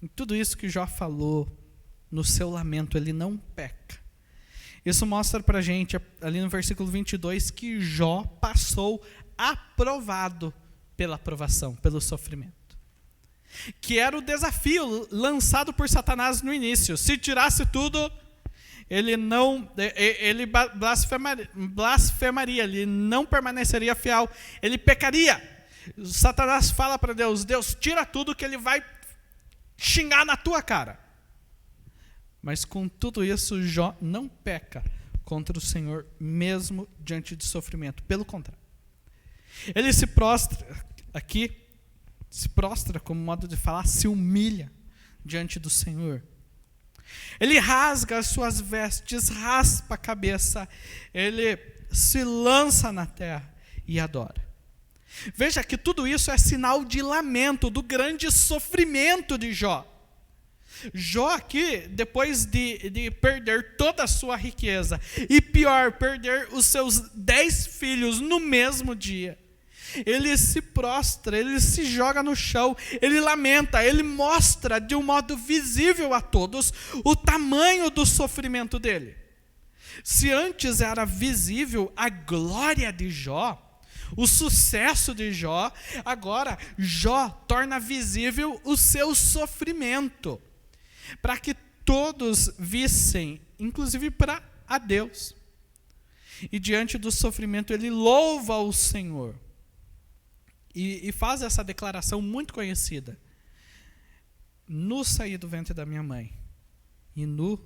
Em tudo isso que Jó falou, no seu lamento, ele não peca. Isso mostra para a gente, ali no versículo 22, que Jó passou aprovado pela provação, pelo sofrimento. Que era o desafio lançado por Satanás no início. Se tirasse tudo, ele blasfemaria, ele não permaneceria fiel, ele pecaria. Satanás fala para Deus: Deus, tira tudo que ele vai xingar na tua cara. Mas com tudo isso, Jó não peca contra o Senhor, mesmo diante de sofrimento. Pelo contrário, ele se prostra aqui, como modo de falar, se humilha diante do Senhor. Ele rasga as suas vestes, raspa a cabeça, ele se lança na terra e adora. Veja que tudo isso é sinal de lamento, do grande sofrimento de Jó. Jó aqui, depois de perder toda a sua riqueza, e pior, perder os seus 10 filhos no mesmo dia, ele se prostra, ele se joga no chão, ele lamenta, ele mostra de um modo visível a todos o tamanho do sofrimento dele. Se antes era visível a glória de Jó, o sucesso de Jó, agora Jó torna visível o seu sofrimento, para que todos vissem, inclusive para a Deus. E diante do sofrimento ele louva o Senhor. E faz essa declaração muito conhecida: nu saí do ventre da minha mãe, e nu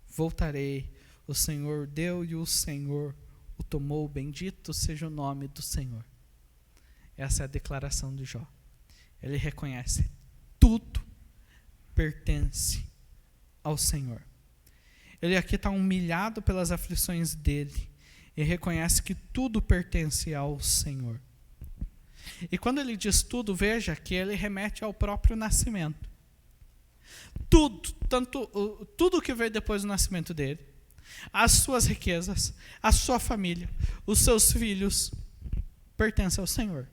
voltarei. O Senhor deu e o Senhor o tomou. Bendito seja o nome do Senhor. Essa é a declaração de Jó. Ele reconhece: tudo pertence ao Senhor. Ele aqui está humilhado pelas aflições dele e reconhece que tudo pertence ao Senhor. E quando ele diz tudo, veja que ele remete ao próprio nascimento. Tudo que veio depois do nascimento dele, as suas riquezas, a sua família, os seus filhos, pertence ao Senhor.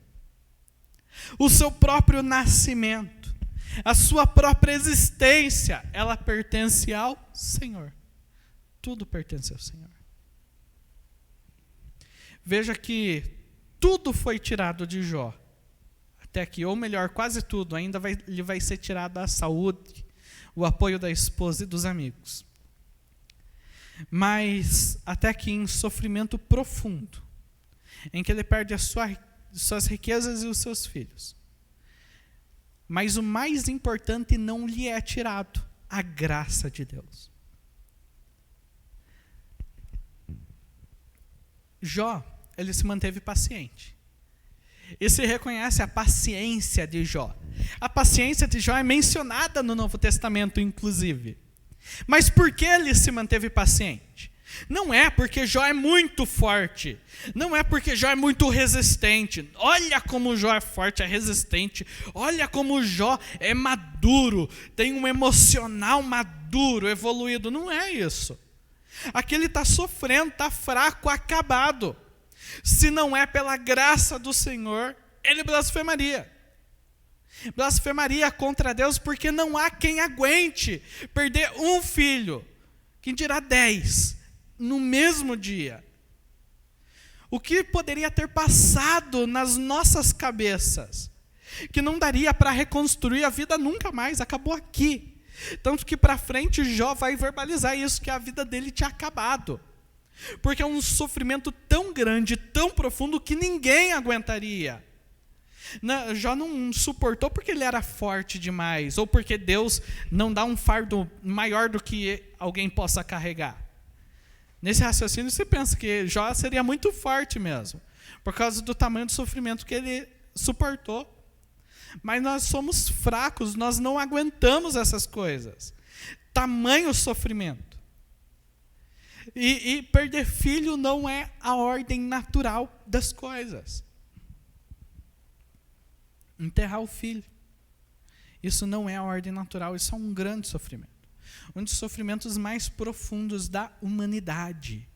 O seu próprio nascimento A sua própria existência, ela pertence ao Senhor. Tudo pertence ao Senhor. Veja que tudo foi tirado de Jó. Até aqui, ou melhor, quase tudo. Ainda lhe vai ser tirado a saúde, o apoio da esposa e dos amigos. Mas até aqui em sofrimento profundo, em que ele perde suas riquezas e os seus filhos. Mas o mais importante não lhe é tirado, a graça de Deus. Jó, ele se manteve paciente. E se reconhece a paciência de Jó. A paciência de Jó é mencionada no Novo Testamento, inclusive. Mas por que ele se manteve paciente? Não é porque Jó é muito forte. Não é porque Jó é muito resistente. Olha como Jó é forte, é resistente. Olha como Jó é maduro. Tem um emocional maduro, evoluído. Não é isso. Aqui ele está sofrendo, está fraco, acabado. Se não é pela graça do Senhor, ele blasfemaria. Blasfemaria contra Deus, porque não há quem aguente perder um filho, quem dirá 10, no mesmo dia. O que poderia ter passado nas nossas cabeças, que não daria para reconstruir a vida nunca mais, acabou aqui. Tanto que para frente Jó vai verbalizar isso, que a vida dele tinha acabado. Porque é um sofrimento tão grande, tão profundo, que ninguém aguentaria. Jó não suportou porque ele era forte demais, ou porque Deus não dá um fardo maior do que alguém possa carregar. Nesse raciocínio você pensa que Jó seria muito forte mesmo, por causa do tamanho do sofrimento que ele suportou. Mas nós somos fracos, nós não aguentamos essas coisas. Tamanho sofrimento. E perder filho não é a ordem natural das coisas. Enterrar o filho. Isso não é a ordem natural, isso é um grande sofrimento. Um dos sofrimentos mais profundos da humanidade.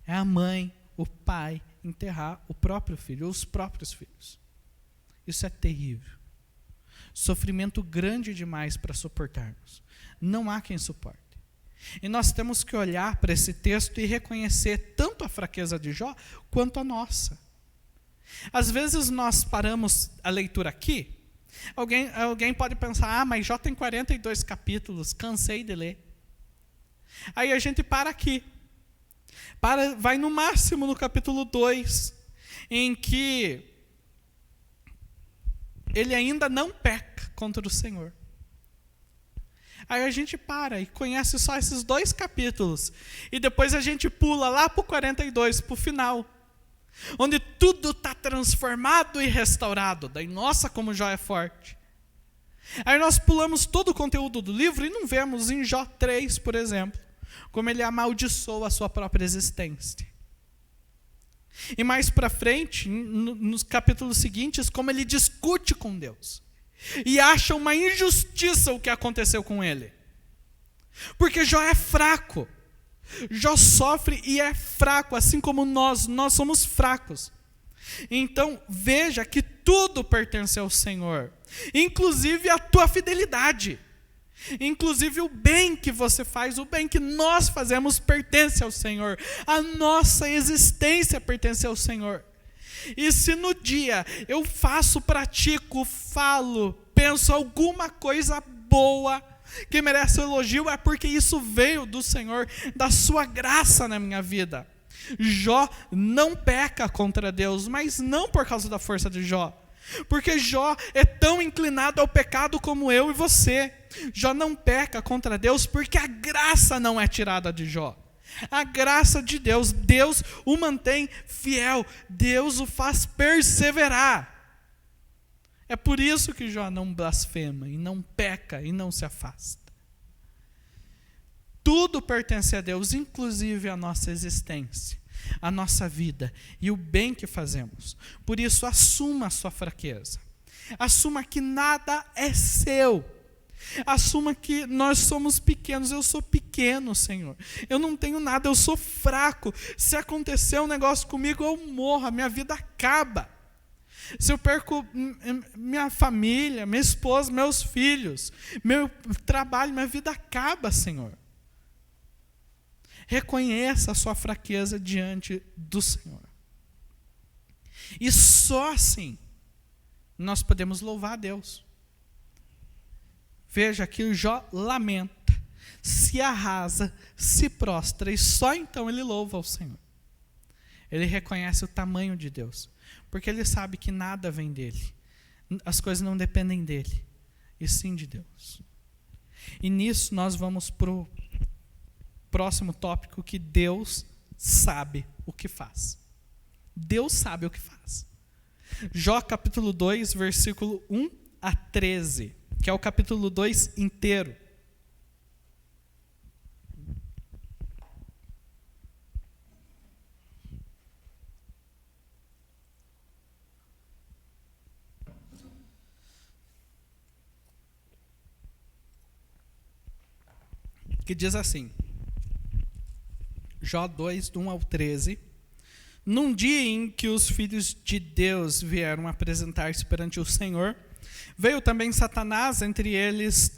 É a mãe, o pai, enterrar o próprio filho, ou os próprios filhos. Isso é terrível. Sofrimento grande demais para suportarmos. Não há quem suporte. E nós temos que olhar para esse texto e reconhecer tanto a fraqueza de Jó, quanto a nossa. Às vezes nós paramos a leitura aqui, alguém pode pensar, mas Jó tem 42 capítulos, cansei de ler. Aí a gente para aqui. Vai no máximo no capítulo 2, em que ele ainda não peca contra o Senhor. Aí a gente para e conhece só esses 2 capítulos. E depois a gente pula lá para o 42, para o final. Onde tudo está transformado e restaurado. Daí, nossa, como Jó é forte. Aí nós pulamos todo o conteúdo do livro e não vemos em Jó 3, por exemplo, como ele amaldiçoa a sua própria existência. E mais para frente, nos capítulos seguintes, como ele discute com Deus. E acha uma injustiça o que aconteceu com ele. Porque Jó é fraco. Jó sofre e é fraco, assim como nós somos fracos. Então, veja que tudo pertence ao Senhor. Inclusive a tua fidelidade. Inclusive o bem que você faz, o bem que nós fazemos pertence ao Senhor. A nossa existência pertence ao Senhor. E se no dia eu faço, pratico, falo, penso alguma coisa boa que merece elogio, é porque isso veio do Senhor, da sua graça na minha vida. Jó não peca contra Deus, mas não por causa da força de Jó. Porque Jó é tão inclinado ao pecado como eu e você. Jó não peca contra Deus porque a graça não é tirada de Jó. A graça de Deus, Deus o mantém fiel, Deus o faz perseverar. É por isso que Jó não blasfema, e não peca, e não se afasta. Tudo pertence a Deus, inclusive a nossa existência, a nossa vida e o bem que fazemos. Por isso, assuma a sua fraqueza. Assuma que nada é seu. Assuma que nós somos pequenos. Eu sou pequeno, Senhor. Eu não tenho nada, eu sou fraco. Se acontecer um negócio comigo, eu morro, a minha vida acaba. Se eu perco minha família, minha esposa, meus filhos, meu trabalho, minha vida acaba, Senhor. Reconheça a sua fraqueza diante do Senhor. E só assim nós podemos louvar a Deus. Veja que o Jó lamenta, se arrasa, se prostra, e só então ele louva ao Senhor. Ele reconhece o tamanho de Deus, porque ele sabe que nada vem dele. As coisas não dependem dele, e sim de Deus. E nisso nós vamos para o próximo tópico, que Deus sabe o que faz. Deus sabe o que faz. Jó capítulo 2, versículo 1 a 13, que é o capítulo 2 inteiro. Que diz assim, Jó 2, do 1 ao 13, num dia em que os filhos de Deus vieram apresentar-se perante o Senhor, veio também Satanás entre eles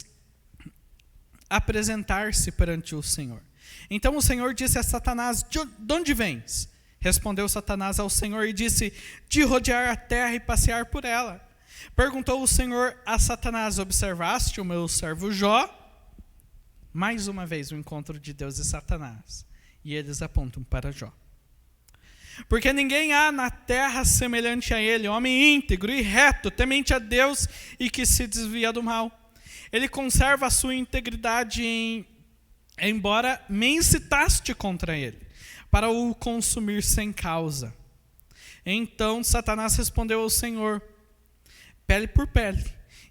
apresentar-se perante o Senhor. Então o Senhor disse a Satanás, de onde vens? Respondeu Satanás ao Senhor e disse, de rodear a terra e passear por ela. Perguntou o Senhor a Satanás, observaste o meu servo Jó? Mais uma vez o encontro de Deus e Satanás. E eles apontam para Jó. Porque ninguém há na terra semelhante a ele, homem íntegro e reto, temente a Deus e que se desvia do mal. Ele conserva a sua integridade embora me incitaste contra ele, para o consumir sem causa. Então Satanás respondeu ao Senhor, pele por pele,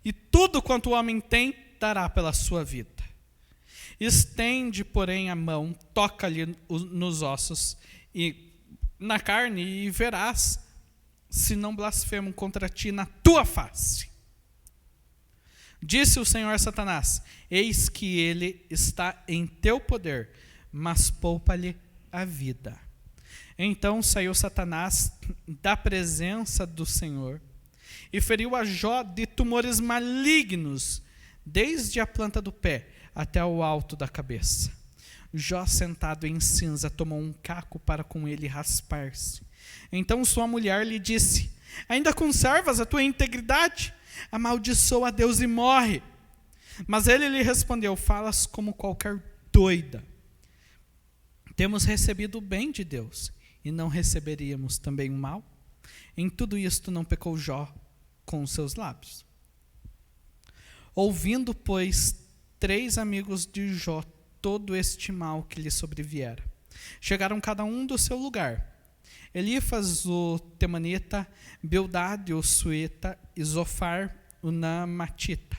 e tudo quanto o homem tem, dará pela sua vida. Estende, porém, a mão, toca-lhe nos ossos e na carne, e verás se não blasfemo contra ti na tua face. Disse o Senhor a Satanás, eis que ele está em teu poder, mas poupa-lhe a vida. Então saiu Satanás da presença do Senhor e feriu a Jó de tumores malignos, desde a planta do pé até o alto da cabeça. Jó, sentado em cinza, tomou um caco para com ele raspar-se. Então sua mulher lhe disse, ainda conservas a tua integridade? Amaldiçoa a Deus e morre. Mas ele lhe respondeu, falas como qualquer doida. Temos recebido o bem de Deus, e não receberíamos também o mal? Em tudo isto não pecou Jó com os seus lábios. Ouvindo, pois, 3 amigos de Jó todo este mal que lhe sobreviera, chegaram cada um do seu lugar. Elifas o temanita, Bildade o sueta e Zofar o naamatita.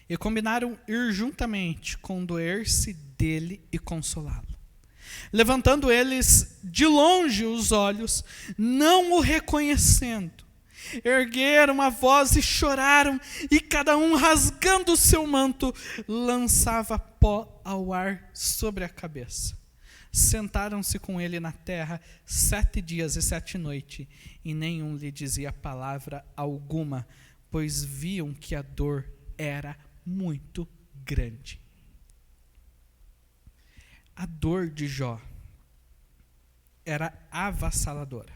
E combinaram ir juntamente, condoer-se dele e consolá-lo. Levantando eles de longe os olhos, não o reconhecendo, ergueram a voz e choraram, e cada um, rasgando o seu manto, lançava pó ao ar sobre a cabeça. Sentaram-se com ele na terra 7 dias e 7 noites, e nenhum lhe dizia palavra alguma, pois viam que a dor era muito grande. A dor de Jó era avassaladora.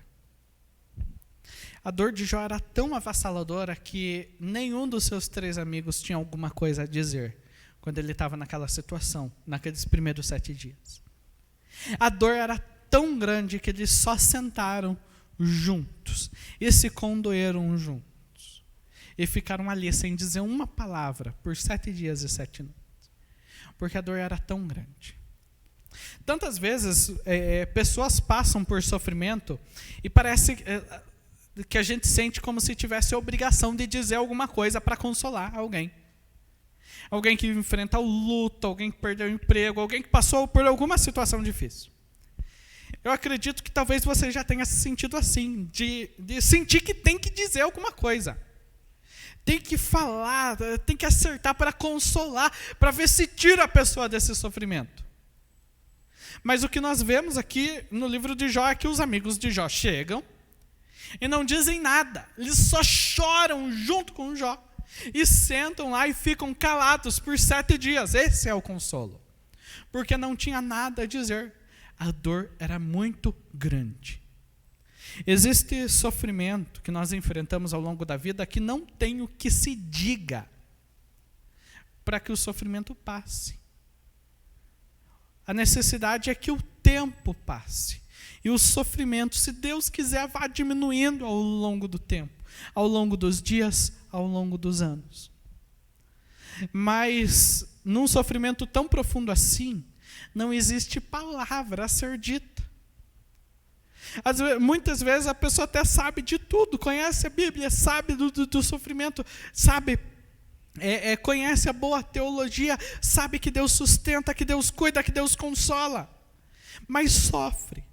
A dor de Jó era tão avassaladora que nenhum dos seus 3 amigos tinha alguma coisa a dizer quando ele estava naquela situação, naqueles primeiros 7 dias. A dor era tão grande que eles só sentaram juntos e se condoeram juntos. E ficaram ali sem dizer uma palavra por 7 dias e 7 noites. Porque a dor era tão grande. Tantas vezes pessoas passam por sofrimento e parece que a gente sente como se tivesse a obrigação de dizer alguma coisa para consolar alguém. Alguém que enfrenta o luto, alguém que perdeu o emprego, alguém que passou por alguma situação difícil. Eu acredito que talvez você já tenha se sentido assim, de sentir que tem que dizer alguma coisa. Tem que falar, tem que acertar para consolar, para ver se tira a pessoa desse sofrimento. Mas o que nós vemos aqui no livro de Jó é que os amigos de Jó chegam e não dizem nada. Eles só choram junto com Jó. E sentam lá e ficam calados por 7 dias. Esse é o consolo. Porque não tinha nada a dizer. A dor era muito grande. Existe sofrimento que nós enfrentamos ao longo da vida que não tem o que se diga para que o sofrimento passe. A necessidade é que o tempo passe. E o sofrimento, se Deus quiser, vá diminuindo ao longo do tempo, ao longo dos dias, ao longo dos anos. Mas, num sofrimento tão profundo assim, não existe palavra a ser dita. Muitas vezes a pessoa até sabe de tudo, conhece a Bíblia, sabe do sofrimento, sabe, conhece a boa teologia, sabe que Deus sustenta, que Deus cuida, que Deus consola, mas sofre.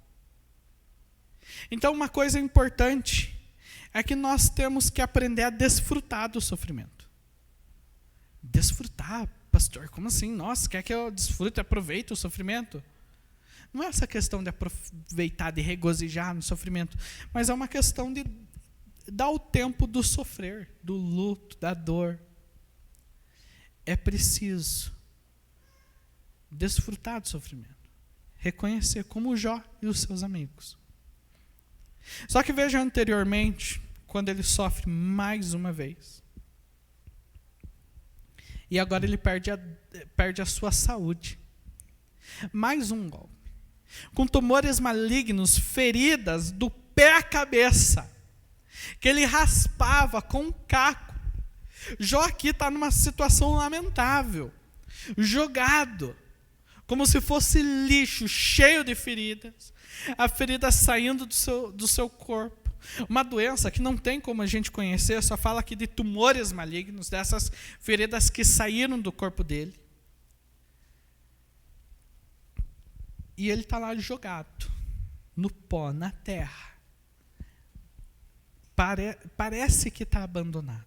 Então, uma coisa importante é que nós temos que aprender a desfrutar do sofrimento. Desfrutar, pastor, como assim? Nossa, quer que eu desfrute e aproveite o sofrimento? Não é essa questão de aproveitar, de regozijar no sofrimento, mas é uma questão de dar o tempo do sofrer, do luto, da dor. É preciso desfrutar do sofrimento, reconhecer como Jó e os seus amigos. Só que veja anteriormente, quando ele sofre mais uma vez. E agora ele perde a sua saúde. Mais um golpe. Com tumores malignos, feridas do pé à cabeça, que ele raspava com um caco. Jó aqui está numa situação lamentável, jogado, como se fosse lixo, cheio de feridas, a ferida saindo do seu corpo. Uma doença que não tem como a gente conhecer, só fala aqui de tumores malignos, dessas feridas que saíram do corpo dele. E ele está lá jogado, no pó, na terra. Parece que está abandonado.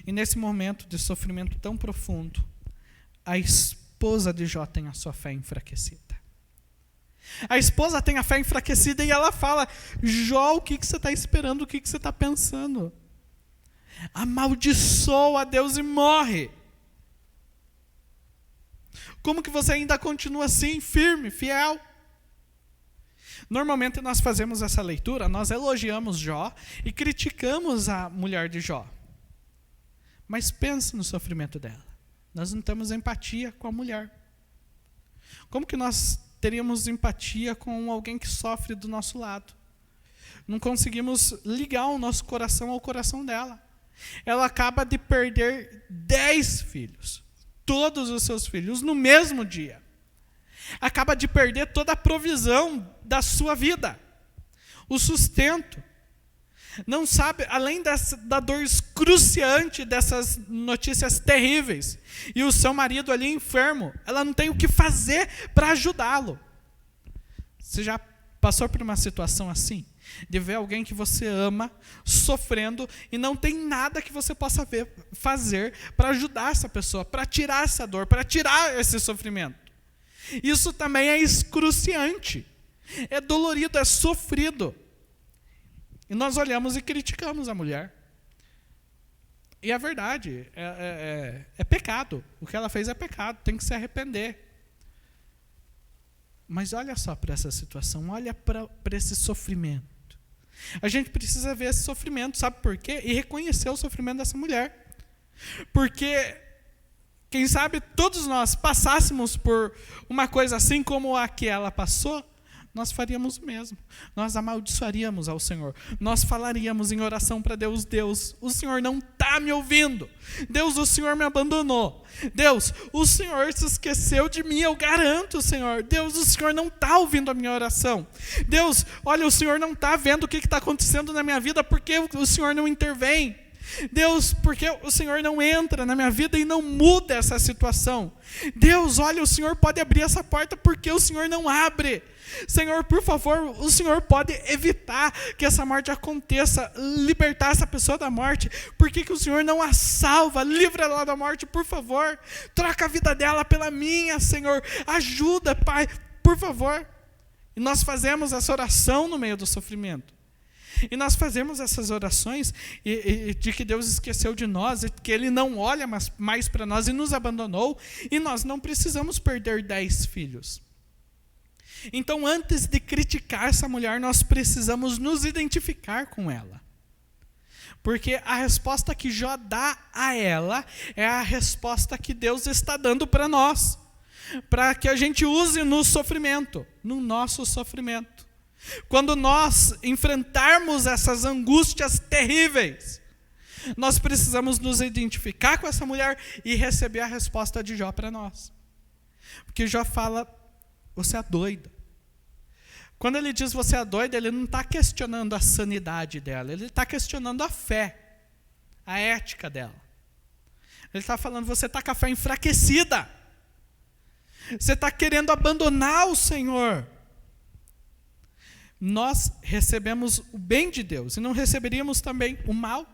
E nesse momento de sofrimento tão profundo, a esposa de Jó tem a sua fé enfraquecida. A esposa tem a fé enfraquecida e ela fala: Jó, o que você está esperando? O que você está pensando? Amaldiçoa a Deus e morre. Como que você ainda continua assim, firme, fiel? Normalmente nós fazemos essa leitura, nós elogiamos Jó e criticamos a mulher de Jó. Mas pensa no sofrimento dela. Nós não temos empatia com a mulher. Como que nós teríamos empatia com alguém que sofre do nosso lado? Não conseguimos ligar o nosso coração ao coração dela. Ela acaba de perder 10 filhos. Todos os seus filhos no mesmo dia. Acaba de perder toda a provisão da sua vida. O sustento. Não sabe, além da dor excruciante dessas notícias terríveis, e o seu marido ali enfermo, ela não tem o que fazer para ajudá-lo. Você já passou por uma situação assim? De ver alguém que você ama sofrendo e não tem nada que você possa fazer para ajudar essa pessoa, para tirar essa dor, para tirar esse sofrimento. Isso também é excruciante, é dolorido, é sofrido. E nós olhamos e criticamos a mulher. E é verdade, é pecado. O que ela fez é pecado, tem que se arrepender. Mas olha só para essa situação, olha para esse sofrimento. A gente precisa ver esse sofrimento, sabe por quê? E reconhecer o sofrimento dessa mulher. Porque, quem sabe, todos nós passássemos por uma coisa assim como a que ela passou, nós faríamos o mesmo. Nós amaldiçoaríamos ao Senhor. Nós falaríamos em oração para Deus: Deus, o Senhor não está me ouvindo. Deus, o Senhor me abandonou. Deus, o Senhor se esqueceu de mim, eu garanto, Senhor. Deus, o Senhor não está ouvindo a minha oração. Deus, olha, o Senhor não está vendo o que está acontecendo na minha vida, porque o Senhor não intervém. Deus, porque o Senhor não entra na minha vida e não muda essa situação. Deus, olha, o Senhor pode abrir essa porta, porque o Senhor não abre. Senhor, por favor, o Senhor pode evitar que essa morte aconteça, libertar essa pessoa da morte. Por que o Senhor não a salva? Livra ela da morte, por favor. Troca a vida dela pela minha, Senhor. Ajuda, Pai, por favor. E nós fazemos essa oração no meio do sofrimento. E nós fazemos essas orações de que Deus esqueceu de nós, que Ele não olha mais para nós e nos abandonou, e nós não precisamos perder 10 filhos. Então, antes de criticar essa mulher, nós precisamos nos identificar com ela. Porque a resposta que Jó dá a ela é a resposta que Deus está dando para nós, para que a gente use no sofrimento, no nosso sofrimento. Quando nós enfrentarmos essas angústias terríveis, nós precisamos nos identificar com essa mulher e receber a resposta de Jó para nós. Porque Jó fala, você é doida. Quando ele diz você é doida, ele não está questionando a sanidade dela, ele está questionando a fé, a ética dela. Ele está falando, você está com a fé enfraquecida. Você está querendo abandonar o Senhor. Nós recebemos o bem de Deus e não receberíamos também o mal?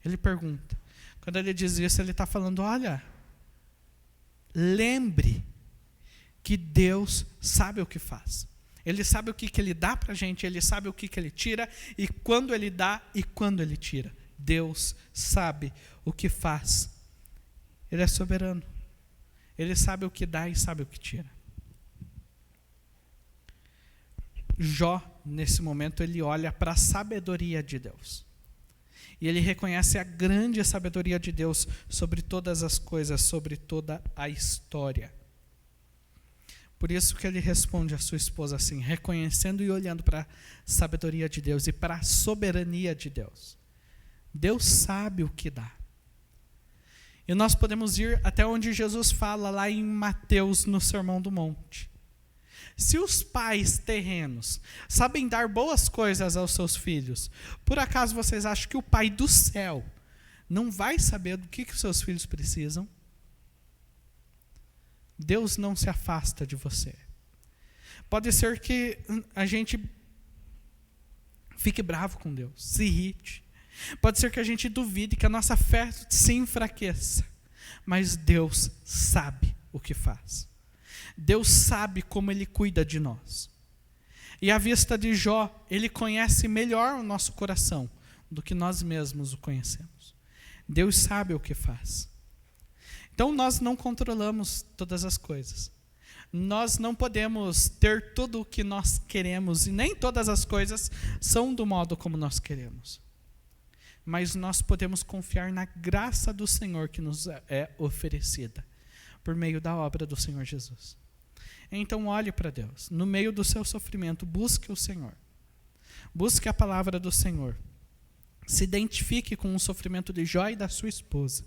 Ele pergunta. Quando ele diz isso, ele está falando, olha, lembre que Deus sabe o que faz. Ele sabe o que Ele dá para a gente, Ele sabe o que Ele tira, e quando Ele dá e quando Ele tira. Deus sabe o que faz. Ele é soberano. Ele sabe o que dá e sabe o que tira. Jó, nesse momento, ele olha para a sabedoria de Deus. E ele reconhece a grande sabedoria de Deus sobre todas as coisas, sobre toda a história. Por isso que ele responde à sua esposa assim, reconhecendo e olhando para a sabedoria de Deus e para a soberania de Deus. Deus sabe o que dá. E nós podemos ir até onde Jesus fala lá em Mateus, no Sermão do Monte. Se os pais terrenos sabem dar boas coisas aos seus filhos, por acaso vocês acham que o Pai do céu não vai saber do que os seus filhos precisam? Deus não se afasta de você. Pode ser que a gente fique bravo com Deus, se irrite. Pode ser que a gente duvide, que a nossa fé se enfraqueça. Mas Deus sabe o que faz. Deus sabe como Ele cuida de nós. E à vista de Jó, Ele conhece melhor o nosso coração do que nós mesmos o conhecemos. Deus sabe o que faz. Então nós não controlamos todas as coisas. Nós não podemos ter tudo o que nós queremos, e nem todas as coisas são do modo como nós queremos. Mas nós podemos confiar na graça do Senhor que nos é oferecida, por meio da obra do Senhor Jesus. Então olhe para Deus. No meio do seu sofrimento, busque o Senhor. Busque a palavra do Senhor. Se identifique com o sofrimento de Jó e da sua esposa.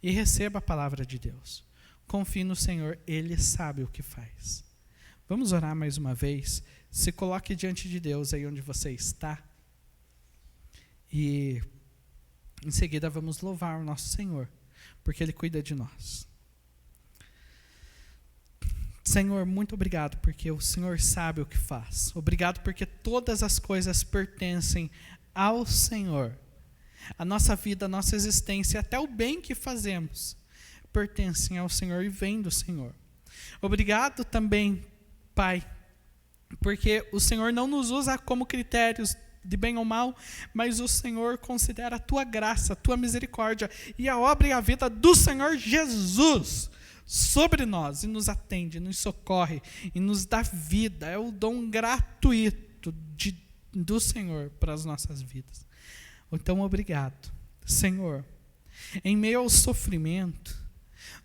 E receba a palavra de Deus. Confie no Senhor, Ele sabe o que faz. Vamos orar mais uma vez. Se coloque diante de Deus aí onde você está. E em seguida vamos louvar o nosso Senhor, porque Ele cuida de nós. Senhor, muito obrigado, porque o Senhor sabe o que faz. Obrigado porque todas as coisas pertencem ao Senhor. A nossa vida, a nossa existência, até o bem que fazemos, pertencem ao Senhor e vêm do Senhor. Obrigado também, Pai, porque o Senhor não nos usa como critérios de bem ou mal, mas o Senhor considera a tua graça, a tua misericórdia e a obra e a vida do Senhor Jesus sobre nós, e nos atende, nos socorre e nos dá vida. É o dom gratuito do Senhor para as nossas vidas. Então, obrigado, Senhor. Em meio ao sofrimento,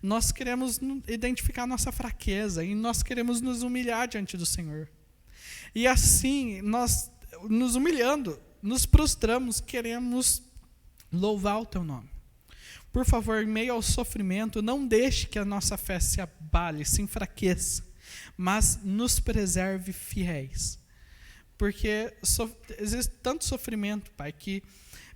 nós queremos identificar nossa fraqueza e nós queremos nos humilhar diante do Senhor. E assim, nós, nos humilhando, nos prostramos, queremos louvar o Teu nome. Por favor, em meio ao sofrimento, não deixe que a nossa fé se abale, se enfraqueça, mas nos preserve fiéis. Porque existe tanto sofrimento, Pai, que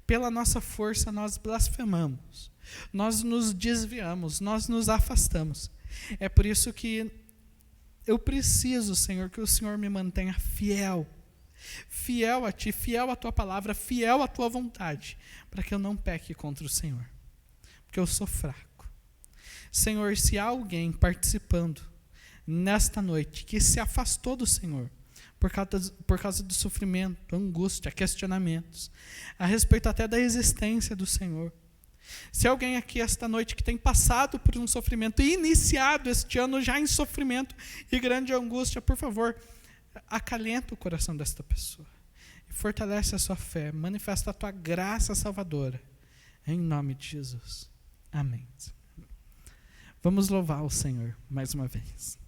pela nossa força nós blasfemamos, nós nos desviamos, nós nos afastamos. É por isso que eu preciso, Senhor, que o Senhor me mantenha fiel, fiel a Ti, fiel à Tua palavra, fiel à Tua vontade, para que eu não peque contra o Senhor, porque eu sou fraco. Senhor, se há alguém participando nesta noite que se afastou do Senhor, por causa do sofrimento, angústia, questionamentos, a respeito até da existência do Senhor. Se alguém aqui esta noite que tem passado por um sofrimento e iniciado este ano já em sofrimento e grande angústia, por favor, acalenta o coração desta pessoa. E fortalece a sua fé, manifesta a tua graça salvadora. Em nome de Jesus. Amém. Vamos louvar o Senhor mais uma vez.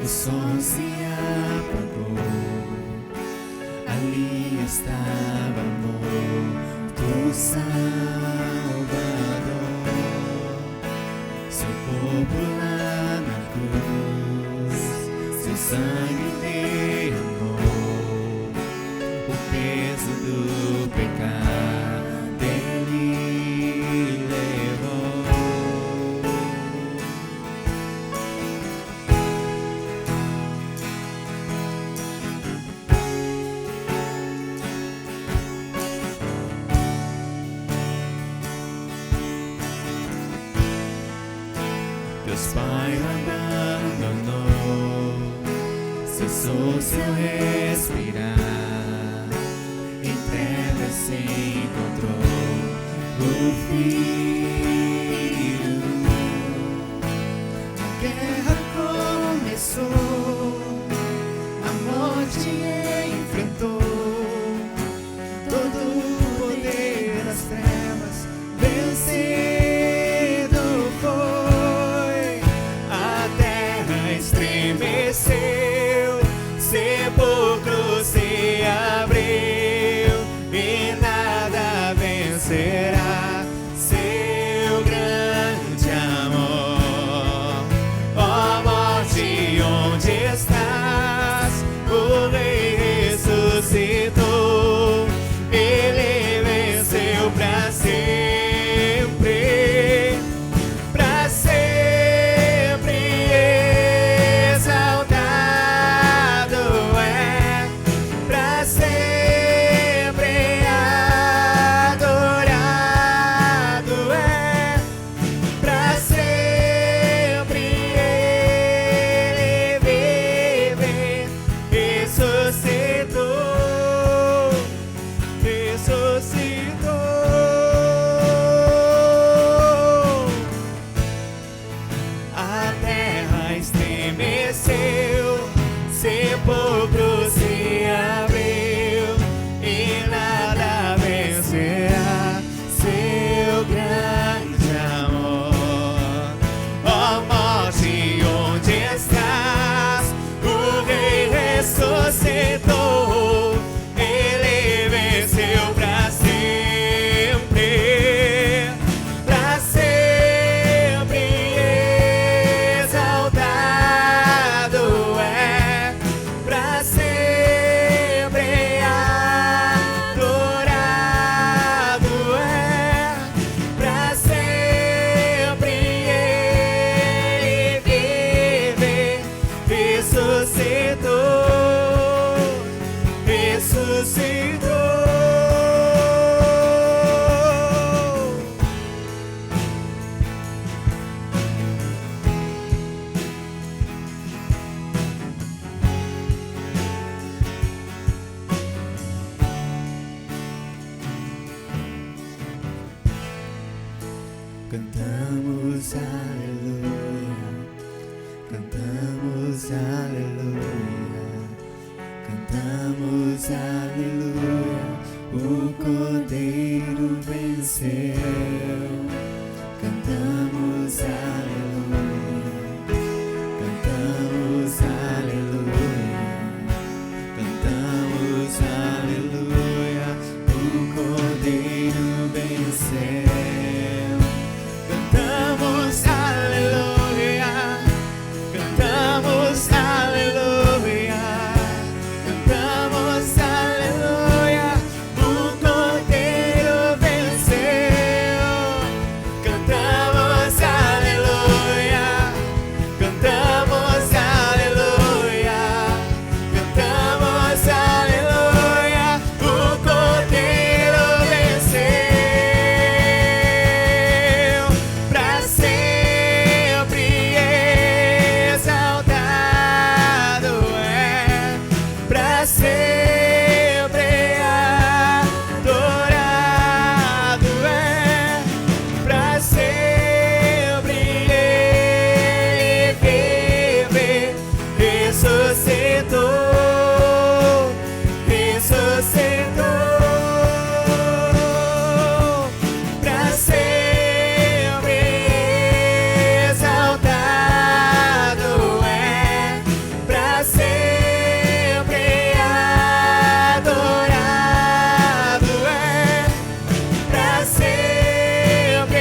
O sol se apagou, ali estava morto o Salvador. Seu corpo lá na cruz, seu sangue derramou, o peso do pecado ele levou. Deus Pai o abandonou, cessou seu respirar, em trevas se encontrou o Filho. A guerra começou, a morte enfrentou, todo o poder das trevas venceu. Estremeceu, sepulcro se abriu e nada vencerá. Seu Cantamos aleluia, cantamos aleluia, cantamos aleluia, o Cordeiro venceu. Cantamos aleluia, cantamos aleluia, cantamos aleluia, o Cordeiro venceu. Cantamos aleluia, cantamos aleluia, cantamos aleluia, o Cordeiro venceu. Cantamos aleluia, cantamos aleluia, cantamos aleluia, o Cordeiro venceu. Pra sempre exaltado é, pra sempre adorado é, pra sempre ele vive, ressuscitou, ressuscitou. Pra sempre exaltado é, pra sempre adorado é, pra sempre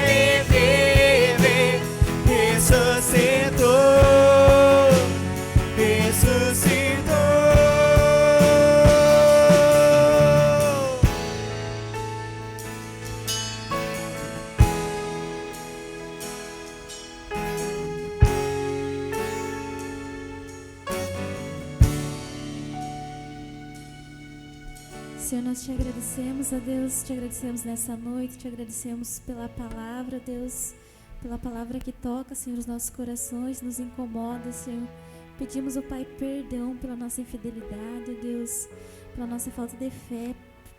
ele vive, ressuscitou, ressuscitou. Senhor, nós te agradecemos, ó Deus, te agradecemos nessa noite, te agradecemos pela palavra, Deus, pela palavra que toca, Senhor, os nossos corações, nos incomoda, Senhor. Pedimos, ó Pai, perdão pela nossa infidelidade, ó Deus, pela nossa falta de fé,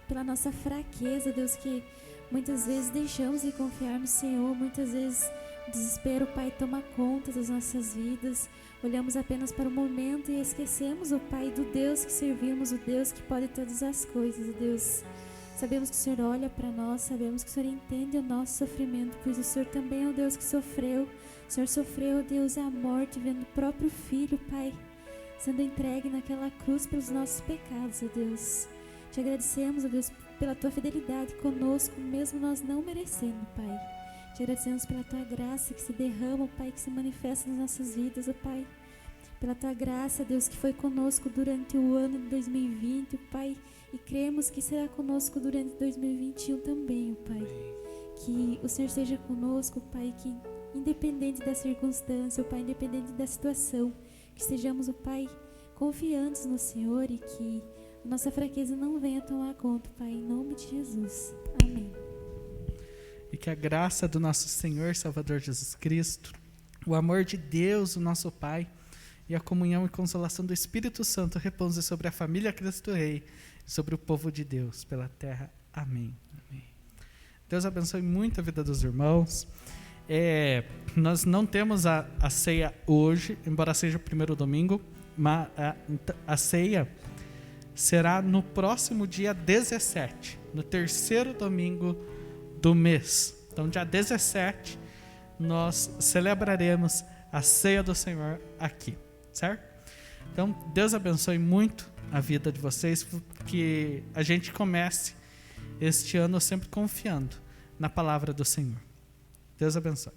pela nossa fraqueza, Deus, que muitas vezes deixamos de confiar no Senhor, muitas vezes o desespero, Pai, toma conta das nossas vidas. Olhamos apenas para o momento e esquecemos, ó Pai, do Deus que servimos, o Deus que pode todas as coisas, ó Deus. Sabemos que o Senhor olha para nós, sabemos que o Senhor entende o nosso sofrimento, pois o Senhor também é o Deus que sofreu. O Senhor sofreu, ó Deus, a morte, vendo o próprio Filho, Pai, sendo entregue naquela cruz pelos nossos pecados, ó Deus. Te agradecemos, ó Deus, pela Tua fidelidade conosco, mesmo nós não merecendo, Pai. Te agradecemos pela Tua graça que se derrama, Pai, que se manifesta nas nossas vidas, ó Pai. Pela Tua graça, Deus, que foi conosco durante o ano de 2020, Pai, e cremos que será conosco durante 2021 também, ó Pai. Que o Senhor esteja conosco, Pai, que independente da circunstância, ó Pai, independente da situação, que estejamos, ó Pai, confiantes no Senhor e que a nossa fraqueza não venha tomar conta, Pai, em nome de Jesus. Amém. E que a graça do nosso Senhor Salvador Jesus Cristo, o amor de Deus, o nosso Pai, e a comunhão e consolação do Espírito Santo repouse sobre a família Cristo Rei e sobre o povo de Deus pela terra. Amém. Amém. Deus abençoe muito a vida dos irmãos. Nós não temos a ceia hoje, embora seja o primeiro domingo, mas a ceia será no próximo dia 17, no terceiro domingo do mês. Então, dia 17, nós celebraremos a ceia do Senhor aqui, certo? Então, Deus abençoe muito a vida de vocês, que a gente comece este ano sempre confiando na palavra do Senhor. Deus abençoe.